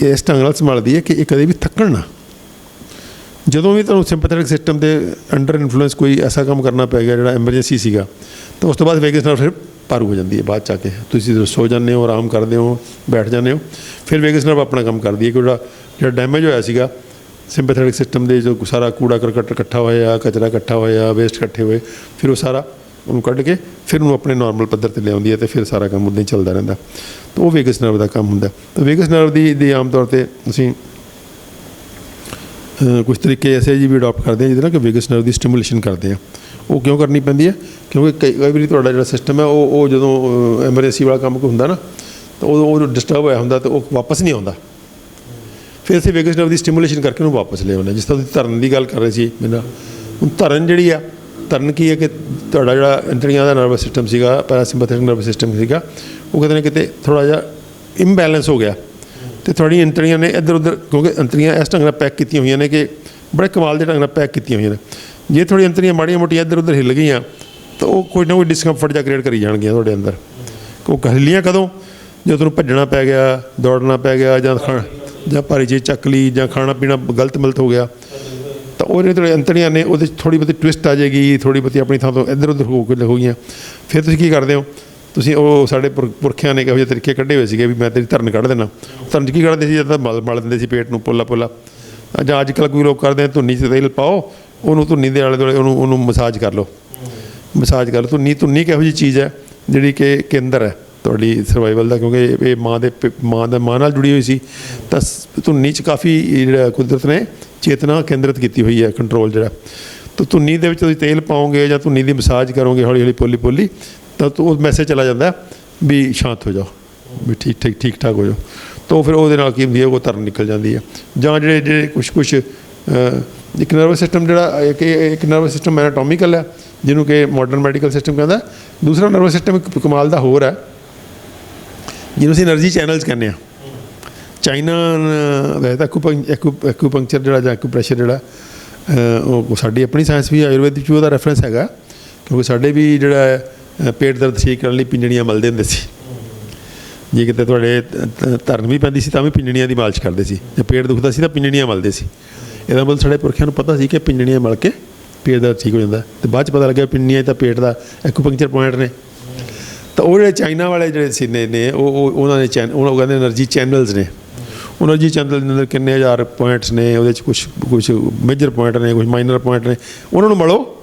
ਇਸ ਢੰਗ ਨਾਲ ਸੰਭਾਲਦੀ ਹੈ ਕਿ ਇਹ ਕਦੇ ਵੀ ਥੱਕਣ ਨਾ। ਜਦੋਂ ਵੀ ਤੁਹਾਨੂੰ ਸਿੰਪੈਥੈਟਿਕ ਸਿਸਟਮ ਦੇ ਅੰਡਰ ਇਨਫਲੂਐਂਸ ਕੋਈ ਐਸਾ ਕੰਮ ਕਰਨਾ ਪੈ ਗਿਆ ਜਿਹੜਾ ਐਮਰਜੈਂਸੀ ਸੀਗਾ, ਤਾਂ ਉਸ ਤੋਂ ਬਾਅਦ ਵੇਗਸ ਨਰਵ ਫਿਰ ਭਾਰੂ ਹੋ ਜਾਂਦੀ ਹੈ। ਬਾਅਦ 'ਚ ਆ ਕੇ ਤੁਸੀਂ ਸੋ ਜਾਂਦੇ ਹੋ, ਆਰਾਮ ਕਰਦੇ ਹੋ, ਬੈਠ ਜਾਂਦੇ ਹੋ, ਫਿਰ ਵੇਗਸ ਨਰਵ ਆਪਣਾ ਕੰਮ ਕਰਦੀ ਹੈ ਕਿ ਜਿਹੜਾ ਡੈਮੇਜ ਹੋਇਆ ਸੀਗਾ ਸਿੰਪੈਥੈਟਿਕ ਸਿਸਟਮ ਦੇ, ਜੋ ਸਾਰਾ ਕੂੜਾ ਕਰਕਟ ਇਕੱਠਾ ਹੋਇਆ, ਕਚਰਾ ਇਕੱਠਾ ਹੋਇਆ, ਵੇਸਟ ਇਕੱਠੇ ਹੋਏ, ਫਿਰ ਉਹ ਸਾਰਾ ਉਹਨੂੰ ਕੱਢ ਕੇ ਫਿਰ ਉਹਨੂੰ ਆਪਣੇ ਨਾਰਮਲ ਪੱਧਰ 'ਤੇ ਲਿਆਉਂਦੀ ਹੈ, ਅਤੇ ਫਿਰ ਸਾਰਾ ਕੰਮ ਉੱਦਾਂ ਹੀ ਚੱਲਦਾ ਰਹਿੰਦਾ। ਤਾਂ ਉਹ ਵੇਗਸ ਨਰਵ ਦਾ ਕੰਮ ਹੁੰਦਾ। ਤਾਂ ਵੇਗਸ ਨਰਵ ਦੀ ਆਮ ਤੌਰ 'ਤੇ ਅਸੀਂ ਕੁਝ ਤਰੀਕੇ ਐਸੇ ਵੀ ਅਡੋਪਟ ਕਰਦੇ ਹਾਂ ਜਿਹਦੇ ਨਾਲ ਕਿ ਵੇਗਸ ਨਰਵ ਦੀ ਸਟੀਮੂਲੇਸ਼ਨ ਕਰਦੇ ਹਾਂ। ਉਹ ਕਿਉਂ ਕਰਨੀ ਪੈਂਦੀ ਹੈ? ਕਿਉਂਕਿ ਕਈ ਵਾਰੀ ਤੁਹਾਡਾ ਜਿਹੜਾ ਸਿਸਟਮ ਹੈ ਉਹ ਜਦੋਂ ਐਮਰਜੈਂਸੀ ਵਾਲਾ ਕੰਮ ਕੋਈ ਹੁੰਦਾ ਨਾ, ਤਾਂ ਉਹ ਡਿਸਟਰਬ ਹੋਇਆ ਹੁੰਦਾ, ਤਾਂ ਉਹ ਵਾਪਸ ਨਹੀਂ ਆਉਂਦਾ। ਫਿਰ ਅਸੀਂ ਵੇਗਸ ਨਰਵ ਦੀ ਸਟੀਮੂਲੇਸ਼ਨ ਕਰਕੇ ਉਹਨੂੰ ਵਾਪਸ ਲੈ ਆਉਂਦੇ। ਜਿਸ ਤਰ੍ਹਾਂ ਤੁਸੀਂ ਧਰਨ ਦੀ ਗੱਲ ਕਰ ਰਹੇ ਸੀ ਮੇਰਾ, ਹੁਣ ਧਰਨ ਜਿਹੜੀ ਆ, ਧਰਨ ਕੀ ਹੈ ਕਿ ਤੁਹਾਡਾ ਜਿਹੜਾ ਅੰਤੜੀਆਂ ਦਾ ਨਰਵਸ ਸਿਸਟਮ ਸੀਗਾ, ਪੈਰਾਸਿੰਪੈਥੈਟਿਕ ਨਰਵਸ ਸਿਸਟਮ ਸੀਗਾ, ਉਹ ਕਿਤੇ ਨਾ ਕਿਤੇ ਥੋੜ੍ਹਾ ਜਿਹਾ ਇੰਬੈਲੈਂਸ ਹੋ ਗਿਆ। ਅਤੇ ਤੁਹਾਡੀਆਂ ਅੰਤੜੀਆਂ ਨੇ ਇੱਧਰ ਉੱਧਰ, ਕਿਉਂਕਿ ਅੰਤੜੀਆਂ ਇਸ ਢੰਗ ਨਾਲ ਪੈਕ ਕੀਤੀਆਂ ਹੋਈਆਂ ਨੇ ਕਿ ਬੜੇ ਕਮਾਲ ਦੇ ਢੰਗ ਨਾਲ ਪੈਕ ਕੀਤੀਆਂ ਹੋਈਆਂ ਨੇ। ਜੇ ਥੋੜ੍ਹੀਆਂ ਅੰਤੜੀਆਂ ਮਾੜੀਆਂ ਮੋਟੀਆਂ ਇੱਧਰ ਉੱਧਰ ਹਿੱਲ ਗਈਆਂ ਤਾਂ ਉਹ ਕੋਈ ਨਾ ਕੋਈ ਡਿਸਕੰਫਰਟ ਜਿਹਾ ਕ੍ਰੀਏਟ ਕਰੀ ਜਾਣਗੀਆਂ ਤੁਹਾਡੇ ਅੰਦਰ। ਉਹ ਹਿੱਲੀਆਂ ਕਦੋਂ? ਜਦੋਂ ਤੁਹਾਨੂੰ ਭੱਜਣਾ ਪੈ ਗਿਆ, ਦੌੜਨਾ ਪੈ ਗਿਆ, ਜਾਂ ਭਾਰੀ ਚੀਜ਼ ਚੱਕ ਲਈ, ਜਾਂ ਖਾਣਾ ਪੀਣਾ ਗਲਤ ਮਲਤ ਹੋ ਗਿਆ, ਤਾਂ ਉਹ ਜਿਹੜੇ ਅੰਤੜੀਆਂ ਨੇ ਉਹਦੇ 'ਚ ਥੋੜ੍ਹੀ ਬਹੁਤੀ ਟਵਿਸਟ ਆ ਜਾਏਗੀ, ਥੋੜ੍ਹੀ ਬਹੁਤੀ ਆਪਣੀ ਥਾਂ ਤੋਂ ਇੱਧਰ ਉੱਧਰ ਹੋ ਗਈਆਂ। ਫਿਰ ਤੁਸੀਂ ਕੀ ਕਰਦੇ ਹੋ? ਤੁਸੀਂ ਉਹ ਸਾਡੇ ਪੁਰਖਿਆਂ ਨੇ ਕਿਹੋ ਜਿਹੇ ਤਰੀਕੇ ਕੱਢੇ ਹੋਏ ਸੀਗੇ ਵੀ ਮੈਂ ਤੇਰੀ ਧਰਨ ਕੱਢ ਦੇਣਾ। ਧਰਨ 'ਚ ਕੀ ਕੱਢਦੇ ਸੀ? ਜਾਂ ਮਲ ਦਿੰਦੇ ਸੀ ਪੇਟ ਨੂੰ ਪੋਲਾ। ਜਾਂ ਅੱਜ ਕੱਲ੍ਹ ਕੋਈ ਲੋਕ ਕਰਦੇ ਆ ਧੁੰਨੀ 'ਚ ਤੇਲ ਪਾਓ, ਉਹਨੂੰ ਧੁੰਨੀ ਦੇ ਆਲੇ ਦੁਆਲੇ ਉਹਨੂੰ ਮਸਾਜ ਕਰ ਲਓ। ਧੁੰਨੀ ਕਿਹੋ ਜਿਹੀ ਚੀਜ਼ ਹੈ ਜਿਹੜੀ ਕਿ ਕੇਂਦਰ ਹੈ ਤੁਹਾਡੀ ਸਰਵਾਈਵਲ ਦਾ, ਕਿਉਂਕਿ ਇਹ ਮਾਂ ਨਾਲ ਜੁੜੀ ਹੋਈ ਸੀ। ਤਾਂ ਧੁੰਨੀ 'ਚ ਕਾਫੀ ਜਿਹੜਾ ਕੁਦਰਤ ਨੇ ਚੇਤਨਾ ਕੇਂਦਰਿਤ ਕੀਤੀ ਹੋਈ ਹੈ, ਕੰਟਰੋਲ ਜਿਹੜਾ। ਤਾਂ ਧੁੰਨੀ ਦੇ ਵਿੱਚ ਤੁਸੀਂ ਤੇਲ ਪਾਓਗੇ ਜਾਂ ਧੁੰਨੀ ਦੀ ਮਸਾਜ ਕਰੋਗੇ ਹੌਲੀ ਹੌਲੀ ਪੋਲੀ, ਤਾਂ ਉਹ ਮੈਸੇਜ ਚਲਾ ਜਾਂਦਾ ਵੀ ਸ਼ਾਂਤ ਹੋ ਜਾਓ, ਵੀ ਠੀਕ ਠਾਕ ਹੋ ਜਾਓ। ਤਾਂ ਫਿਰ ਉਹਦੇ ਨਾਲ ਕੀ ਹੁੰਦੀ ਹੈ, ਉਹ ਧਰਨ ਨਿਕਲ ਜਾਂਦੀ ਹੈ। ਜਾਂ ਜਿਹੜੇ ਕੁਛ ਇੱਕ ਨਰਵਸ ਸਿਸਟਮ ਜਿਹੜਾ ਇੱਕ ਨਰਵਸ ਸਿਸਟਮ ਐਨਾਟੋਮੀਕਲ ਹੈ, ਜਿਹਨੂੰ ਕਿ ਮਾਡਰਨ ਮੈਡੀਕਲ ਸਿਸਟਮ ਕਹਿੰਦਾ। ਦੂਸਰਾ ਨਰਵਸ ਸਿਸਟਮ ਇੱਕ ਕਮਾਲ ਦਾ ਹੋਰ ਹੈ, ਜਿਹਨੂੰ ਅਸੀਂ ਐਨਰਜੀ ਚੈਨਲਸ ਕਹਿੰਦੇ ਹਾਂ। ਚਾਈਨਾ ਵੈਸੇ ਤਾਂ ਐਕੂਪੰਕਚਰ ਜਿਹੜਾ ਜਾਂ ਐਕੂਪ੍ਰੈਸ਼ਰ ਜਿਹੜਾ ਉਹ ਸਾਡੀ ਆਪਣੀ ਸਾਇੰਸ ਵੀ ਆਯੁਰਵੇਦ ਵਿੱਚ ਉਹਦਾ ਰੈਫਰੈਂਸ ਹੈਗਾ, ਕਿਉਂਕਿ ਸਾਡੇ ਵੀ ਜਿਹੜਾ ਪੇਟ ਦਰਦ ਠੀਕ ਕਰਨ ਲਈ ਪਿੰਜਣੀਆਂ ਮਲਦੇ ਹੁੰਦੇ ਸੀ। ਜੇ ਕਿਤੇ ਤੁਹਾਡੇ ਧਰਨ ਵੀ ਪੈਂਦੀ ਸੀ ਤਾਂ ਵੀ ਪਿੰਜਣੀਆਂ ਦੀ ਮਾਲਿਸ਼ ਕਰਦੇ ਸੀ। ਜੇ ਪੇਟ ਦੁਖਦਾ ਸੀ ਤਾਂ ਪਿੰਜਣੀਆਂ ਮਲਦੇ ਸੀ। ਇਹਦਾ ਮਤਲਬ ਸਾਡੇ ਪੁਰਖਿਆਂ ਨੂੰ ਪਤਾ ਸੀ ਕਿ ਪਿੰਜਣੀਆਂ ਮਲ ਕੇ ਪੇਟ ਦਰਦ ਠੀਕ ਹੋ ਜਾਂਦਾ। ਅਤੇ ਬਾਅਦ 'ਚ ਪਤਾ ਲੱਗਿਆ ਪਿੰਜਣੀਆਂ ਤਾਂ ਪੇਟ ਦਾ ਐਕੂਪੰਕਚਰ ਪੁਆਇੰਟ ਨੇ। ਤਾਂ ਉਹ ਜਿਹੜੇ ਚਾਈਨਾ ਵਾਲੇ ਜਿਹੜੇ ਸੀਨੇ ਨੇ ਉਹਨਾਂ ਨੇ ਉਹ ਕਹਿੰਦੇ ਐਨਰਜੀ ਚੈਨਲਸ ਨੇ। ਐਨਰਜੀ ਚੈਨਲ ਦੇ ਅੰਦਰ ਕਿੰਨੇ ਹਜ਼ਾਰ ਪੁਆਇੰਟਸ ਨੇ, ਉਹਦੇ 'ਚ ਕੁਛ ਮੇਜਰ ਪੁਆਇੰਟ ਨੇ, ਕੁਛ ਮਾਈਨਰ ਪੁਆਇੰਟ ਨੇ। ਉਹਨਾਂ ਨੂੰ ਮਲੋ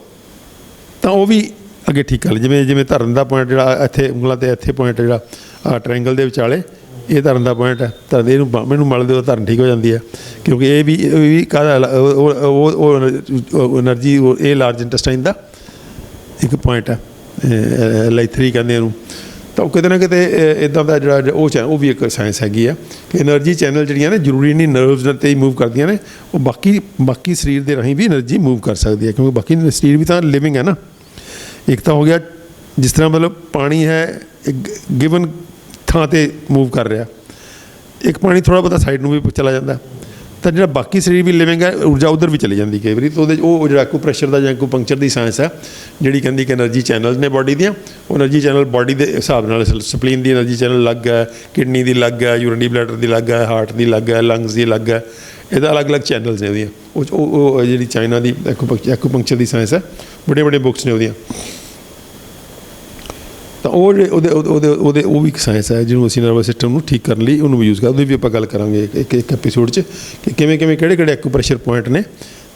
ਤਾਂ ਉਹ ਵੀ ਅੱਗੇ ਠੀਕ ਕਰ ਲੈ। ਜਿਵੇਂ ਧਰਨ ਦਾ ਪੁਆਇੰਟ ਜਿਹੜਾ ਇੱਥੇ ਉਂਗਲਾਂ 'ਤੇ ਇੱਥੇ ਪੁਆਇੰਟ ਜਿਹੜਾ ਟ੍ਰਾਇੰਗਲ ਦੇ ਵਿਚਾਲੇ, ਇਹ ਧਰਨ ਦਾ ਪੁਆਇੰਟ ਹੈ। ਧਰਨ ਇਹਨੂੰ ਮੈਨੂੰ ਮਲ ਦਿਓ ਧਰਨ ਠੀਕ ਹੋ ਜਾਂਦੀ ਹੈ, ਕਿਉਂਕਿ ਇਹ ਵੀ ਕਾਹਦਾ ਉਹ ਐਨਰਜੀ ਇਹ ਲਾਰਜ ਇੰਟੈਸਟਾਈਨ ਦਾ ਇੱਕ ਪੁਆਇੰਟ ਹੈ, Li3 ਕਹਿੰਦੇ ਇਹਨੂੰ। ਤਾਂ ਉਹ ਕਿਤੇ ਨਾ ਕਿਤੇ ਇੱਦਾਂ ਦਾ ਜਿਹੜਾ ਉਹ ਵੀ ਇੱਕ ਸਾਇੰਸ ਹੈਗੀ ਆ ਕਿ ਐਨਰਜੀ ਚੈਨਲ ਜਿਹੜੀਆਂ ਨੇ ਜ਼ਰੂਰੀ ਨਹੀਂ ਨਰਵਸ 'ਤੇ ਹੀ ਮੂਵ ਕਰਦੀਆਂ ਨੇ, ਉਹ ਬਾਕੀ ਸਰੀਰ ਦੇ ਰਾਹੀਂ ਵੀ ਐਨਰਜੀ ਮੂਵ ਕਰ ਸਕਦੀ ਹੈ, ਕਿਉਂਕਿ ਬਾਕੀ ਸਰੀਰ ਵੀ ਤਾਂ ਲਿਵਿੰਗ ਹੈ ਨਾ। ਇੱਕ ਤਾਂ ਹੋ ਗਿਆ ਜਿਸ ਤਰ੍ਹਾਂ ਮਤਲਬ ਪਾਣੀ ਹੈ ਗਿਵਨ ਥਾਂ 'ਤੇ ਮੂਵ ਕਰ ਰਿਹਾ, ਇੱਕ ਪਾਣੀ ਥੋੜ੍ਹਾ ਬਹੁਤਾ ਸਾਈਡ ਨੂੰ ਵੀ ਚਲਾ ਜਾਂਦਾ, ਤਾਂ ਜਿਹੜਾ ਬਾਕੀ ਸਰੀਰ ਵੀ ਲਿਵਿੰਗ ਹੈ ਊਰਜਾ ਉੱਧਰ ਵੀ ਚਲੀ ਜਾਂਦੀ ਕਈ ਵਾਰੀ। ਤਾਂ ਉਹਦੇ ਉਹ ਜਿਹੜਾ ਐਕੂਪ੍ਰੈਸ਼ਰ ਦਾ ਜਾਂ ਐਕੂਪੰਕਚਰ ਦੀ ਸਾਇੰਸ ਹੈ ਜਿਹੜੀ ਕਹਿੰਦੀ ਕਿ ਐਨਰਜੀ ਚੈਨਲਸ ਨੇ ਬਾਡੀ ਦੀਆਂ, ਉਹ ਐਨਰਜੀ ਚੈਨਲ ਬਾਡੀ ਦੇ ਹਿਸਾਬ ਨਾਲ ਸਪਲੀਨ ਦੀ ਐਨਰਜੀ ਚੈਨਲ ਅਲੱਗ ਹੈ, ਕਿਡਨੀ ਦੀ ਅਲੱਗ ਹੈ, ਯੂਰਿਨਰੀ ਬਲੈਡਰ ਦੀ ਅਲੱਗ ਹੈ, ਹਾਰਟ ਦੀ ਅਲੱਗ ਹੈ, ਲੰਗਸ ਦੀ ਅਲੱਗ ਹੈ, ਇਹਦਾ ਅਲੱਗ-ਅਲੱਗ ਚੈਨਲਸ ਨੇ ਉਹਦੀਆਂ। ਉਹ ਜਿਹੜੀ ਚਾਈਨਾ ਦੀ ਐਕੂਪੰਕਚਰ ਦੀ ਸਾਇੰਸ ਹੈ, ਵੱਡੇ ਬੁੱਕਸ ਨੇ ਉਹਦੀਆਂ। ਤਾਂ ਉਹ ਵੀ ਇੱਕ ਸਾਇੰਸ ਹੈ ਜਿਹਨੂੰ ਅਸੀਂ ਨਰਵਸ ਸਿਸਟਮ ਨੂੰ ਠੀਕ ਕਰਨ ਲਈ ਉਹਨੂੰ ਵੀ ਯੂਜ਼ ਕਰਦੇ, ਉਹਦੀ ਵੀ ਆਪਾਂ ਗੱਲ ਕਰਾਂਗੇ ਇੱਕ ਐਪੀਸੋਡ 'ਚ ਕਿ ਕਿਵੇਂ ਕਿਹੜੇ ਐਕੂਪ੍ਰੈਸ਼ਰ ਪੁਆਇੰਟ ਨੇ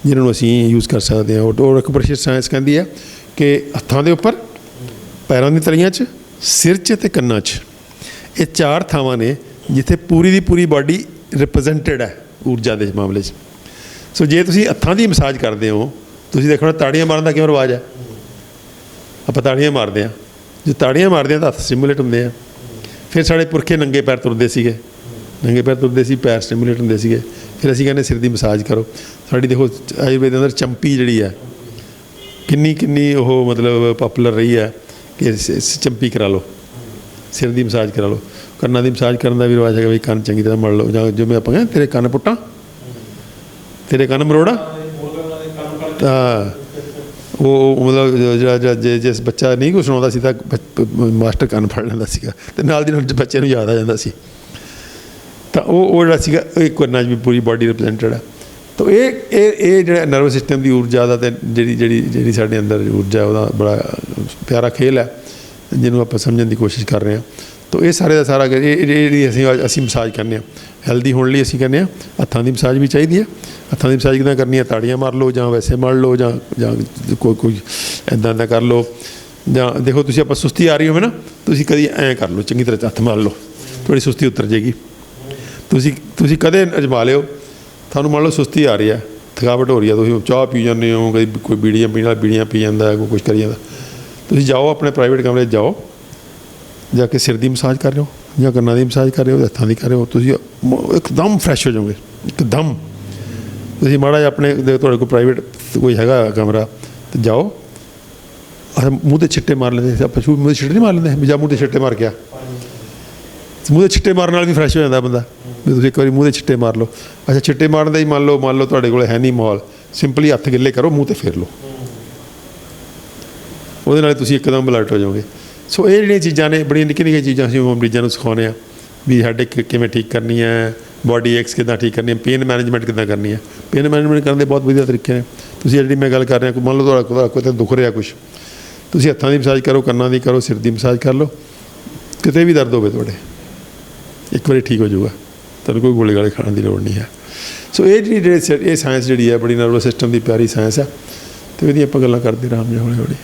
ਜਿਹਨਾਂ ਨੂੰ ਅਸੀਂ ਯੂਜ਼ ਕਰ ਸਕਦੇ ਹਾਂ। ਉਹ ਐਕੂਪ੍ਰੈਸ਼ਰ ਸਾਇੰਸ ਕਹਿੰਦੀ ਹੈ ਕਿ ਹੱਥਾਂ ਦੇ ਉੱਪਰ, ਪੈਰਾਂ ਦੀ ਤਲੀਆਂ 'ਚ, ਸਿਰ 'ਚ ਅਤੇ ਕੰਨਾਂ 'ਚ, ਇਹ 4 ਥਾਵਾਂ ਨੇ ਜਿੱਥੇ ਪੂਰੀ ਦੀ ਪੂਰੀ ਬਾਡੀ ਰਿਪਰੈਜ਼ੈਂਟਡ ਹੈ ਊਰਜਾ ਦੇ ਮਾਮਲੇ 'ਚ। ਸੋ ਜੇ ਤੁਸੀਂ ਹੱਥਾਂ ਦੀ ਮਸਾਜ ਕਰਦੇ ਹੋ, ਤੁਸੀਂ ਦੇਖੋ ਤਾੜੀਆਂ ਮਾਰਨ ਦਾ ਕਿਉਂ ਰਿਵਾਜ ਹੈ, ਆਪਾਂ ਤਾੜੀਆਂ ਮਾਰਦੇ ਹਾਂ, ਜੇ ਤਾੜੀਆਂ ਮਾਰਦੇ ਹਾਂ ਤਾਂ ਹੱਥ ਸਟਿਮੂਲੇਟ ਹੁੰਦੇ ਆ। ਫਿਰ ਸਾਡੇ ਪੁਰਖੇ ਨੰਗੇ ਪੈਰ ਤੁਰਦੇ ਸੀ, ਪੈਰ ਸਟਿਮੂਲੇਟ ਹੁੰਦੇ ਸੀਗੇ। ਫਿਰ ਅਸੀਂ ਕਹਿੰਦੇ ਸਿਰ ਦੀ ਮਸਾਜ ਕਰੋ। ਸਾਡੀ ਦੇਖੋ ਆਯੁਰਵੇਦ ਦੇ ਅੰਦਰ ਚੰਪੀ ਜਿਹੜੀ ਹੈ ਕਿੰਨੀ ਉਹ ਮਤਲਬ ਪਾਪੂਲਰ ਰਹੀ ਹੈ ਕਿ ਚੰਪੀ ਕਰਾ ਲਓ, ਸਿਰ ਦੀ ਮਸਾਜ ਕਰਾ ਲਓ। ਕੰਨਾਂ ਦੀ ਮਸਾਜ ਕਰਨ ਦਾ ਵੀ ਰਿਵਾਜ ਹੈਗਾ, ਵੀ ਕੰਨ ਚੰਗੀ ਤਰ੍ਹਾਂ ਮਲ ਲਓ, ਜਾਂ ਜਿਵੇਂ ਆਪਾਂ ਕਹਿੰਦੇ ਤੇਰੇ ਕੰਨ ਪੁੱਟਾਂ, ਤੇਰੇ ਕੰਨ ਮਰੋੜਾ। ਹਾਂ, ਉਹ ਮਤਲਬ ਜਿਹੜਾ ਜਿਸ ਬੱਚਾ ਨਹੀਂ ਕੁਛ ਸੁਣਾਉਂਦਾ ਸੀ ਤਾਂ ਮਾਸਟਰ ਕੰਨ ਫੜ ਲੈਂਦਾ ਸੀਗਾ ਅਤੇ ਨਾਲ ਦੀ ਨਾਲ ਬੱਚੇ ਨੂੰ ਯਾਦ ਆ ਜਾਂਦਾ ਸੀ। ਤਾਂ ਉਹ ਜਿਹੜਾ ਸੀਗਾ ਇਹ ਕੰਨਾਂ 'ਚ ਵੀ ਪੂਰੀ ਬਾਡੀ ਰਿਪਰੈਜ਼ੈਂਟਡ ਹੈ। ਤਾਂ ਇਹ ਜਿਹੜਾ ਨਰਵਸ ਸਿਸਟਮ ਦੀ ਊਰਜਾ ਦਾ ਅਤੇ ਜਿਹੜੀ ਸਾਡੇ ਅੰਦਰ ਊਰਜਾ ਉਹਦਾ ਬੜਾ ਪਿਆਰਾ ਖੇਲ ਹੈ ਜਿਹਨੂੰ ਆਪਾਂ ਸਮਝਣ ਦੀ ਕੋਸ਼ਿਸ਼ ਕਰ ਰਹੇ ਹਾਂ। ਤਾਂ ਇਹ ਸਾਰੇ ਦਾ ਸਾਰਾ ਜਿਹੜੀ ਅਸੀਂ ਮਸਾਜ ਕਰਨੇ ਹਾਂ ਹੈਲਦੀ ਹੋਣ ਲਈ, ਅਸੀਂ ਕਹਿੰਦੇ ਹਾਂ ਹੱਥਾਂ ਦੀ ਮਸਾਜ ਵੀ ਚਾਹੀਦੀ ਹੈ। ਹੱਥਾਂ ਦੀ ਮਸਾਜ ਕਿੱਦਾਂ ਕਰਨੀ ਹੈ, ਤਾੜੀਆਂ ਮਾਰ ਲਓ ਜਾਂ ਵੈਸੇ ਮਲ ਲਓ ਜਾਂ ਕੋਈ ਇੱਦਾਂ ਦਾ ਕਰ ਲਓ। ਜਾਂ ਦੇਖੋ ਤੁਸੀਂ ਆਪਾਂ ਸੁਸਤੀ ਆ ਰਹੀ ਹੋਵੇ ਨਾ, ਤੁਸੀਂ ਕਦੀ ਐਂ ਕਰ ਲਓ, ਚੰਗੀ ਤਰ੍ਹਾਂ ਹੱਥ ਮਾਰ ਲਓ, ਥੋੜ੍ਹੀ ਸੁਸਤੀ ਉਤਰ ਜਾਏਗੀ। ਤੁਸੀਂ ਕਦੇ ਅਜਮਾ ਲਿਓ, ਤੁਹਾਨੂੰ ਮੰਨ ਲਓ ਸੁਸਤੀ ਆ ਰਹੀ ਹੈ, ਥਕਾਵਟ ਹੋ ਰਹੀ ਹੈ, ਤੁਸੀਂ ਚਾਹ ਪੀ ਜਾਂਦੇ ਹੋ, ਕਦੀ ਕੋਈ ਬੀੜੀਆਂ ਪੀਣ ਵਾਲਾ ਬੀੜੀਆਂ ਪੀ ਜਾਂਦਾ, ਕੋਈ ਕੁਛ ਕਰੀ ਜਾਂਦਾ, ਤੁਸੀਂ ਜਾਓ ਆਪਣੇ ਪ੍ਰਾਈਵੇਟ ਕਮਰੇ 'ਚ ਜਾਓ, ਜਾ ਕੇ ਸਿਰ ਦੀ ਮਸਾਜ ਕਰ ਰਹੇ ਹੋ ਜਾਂ ਕੰਨਾਂ ਦੀ ਮਸਾਜ ਕਰ ਰਹੇ ਹੋ, ਹੱਥਾਂ ਦੀ ਕਰ ਰਹੇ ਹੋ, ਤੁਸੀਂ ਇੱਕਦਮ ਫਰੈਸ਼ ਹੋ ਜਾਓਗੇ। ਇੱਕਦਮ ਤੁਸੀਂ ਮਾੜਾ ਜਿਹਾ ਆਪਣੇ ਤੁਹਾਡੇ ਕੋਲ ਪ੍ਰਾਈਵੇਟ ਕੋਈ ਹੈਗਾ ਕਮਰਾ ਤੇ ਜਾਓ, ਮੂੰਹ 'ਤੇ ਛਿੱਟੇ ਮਾਰ ਲੈਂਦੇ ਆਪਾਂ, ਮੂੰਹ 'ਤੇ ਛਿੱਟੇ ਨਹੀਂ ਮਾਰ ਲੈਂਦੇ, ਵੀ ਜਾਂ ਮੂੰਹ 'ਤੇ ਛਿੱਟੇ ਮਾਰ ਗਿਆ, ਮੂੰਹ 'ਤੇ ਛਿੱਟੇ ਮਾਰਨ ਨਾਲ ਵੀ ਫਰੈਸ਼ ਹੋ ਜਾਂਦਾ ਬੰਦਾ। ਵੀ ਤੁਸੀਂ ਇੱਕ ਵਾਰੀ ਮੂੰਹ 'ਤੇ ਛਿੱਟੇ ਮਾਰ ਲਓ। ਅੱਛਾ, ਛਿੱਟੇ ਮਾਰਨ ਦਾ ਹੀ ਮੰਨ ਲਓ ਤੁਹਾਡੇ ਕੋਲ ਹੈ ਨਹੀਂ ਮਾਹੌਲ, ਸਿੰਪਲੀ ਹੱਥ ਗਿੱਲੇ ਕਰੋ, ਮੂੰਹ 'ਤੇ ਫੇਰ ਲਓ, ਉਹਦੇ ਨਾਲ ਤੁਸੀਂ ਇੱਕਦਮ ਅਲਰਟ ਹੋ ਜਾਓਗੇ। ਸੋ ਇਹ ਜਿਹੜੀਆਂ ਚੀਜ਼ਾਂ ਨੇ ਬੜੀਆਂ ਨਿੱਕੀਆਂ ਚੀਜ਼ਾਂ ਅਸੀਂ ਮਰੀਜ਼ਾਂ ਨੂੰ ਸਿਖਾਉਂਦੇ ਹਾਂ ਵੀ ਸਾਡੇ ਕਿਵੇਂ ਠੀਕ ਕਰਨੀ ਹੈ, ਬਾਡੀ ਐਕਸ ਕਿੱਦਾਂ ਠੀਕ ਕਰਨੀ ਹੈ, ਪੇਨ ਮੈਨੇਜਮੈਂਟ ਕਿੱਦਾਂ ਕਰਨੀ ਹੈ। ਪੇਨ ਮੈਨੇਜਮੈਂਟ ਕਰਨ ਦੇ ਬਹੁਤ ਵਧੀਆ ਤਰੀਕੇ ਨੇ। ਤੁਸੀਂ ਜਿਹੜੀ ਮੈਂ ਗੱਲ ਕਰ ਰਿਹਾ, ਮੰਨ ਲਓ ਤੁਹਾਡਾ ਕੋਈ ਤਾਂ ਦੁੱਖ ਰਿਹਾ ਕੁਛ, ਤੁਸੀਂ ਹੱਥਾਂ ਦੀ ਮਸਾਜ ਕਰੋ, ਕੰਨਾਂ ਦੀ ਕਰੋ, ਸਿਰ ਦੀ ਮਸਾਜ ਕਰ ਲਓ, ਕਿਤੇ ਵੀ ਦਰਦ ਹੋਵੇ ਤੁਹਾਡੇ ਇੱਕ ਵਾਰੀ ਠੀਕ ਹੋ ਜਾਊਗਾ, ਤੁਹਾਨੂੰ ਕੋਈ ਗੋਲੀ ਗਾਲੀ ਖਾਣ ਦੀ ਲੋੜ ਨਹੀਂ ਹੈ। ਸੋ ਇਹ ਸਾਇੰਸ ਜਿਹੜੀ ਹੈ ਬੜੀ ਨਰਵਸ ਸਿਸਟਮ ਦੀ ਪਿਆਰੀ ਸਾਇੰਸ ਹੈ, ਅਤੇ ਇਹਦੀਆਂ ਆਪਾਂ ਗੱਲਾਂ ਕਰਦੇ ਰਹਾਂਗੇ ਹੌਲੀ ਹੌਲੀ।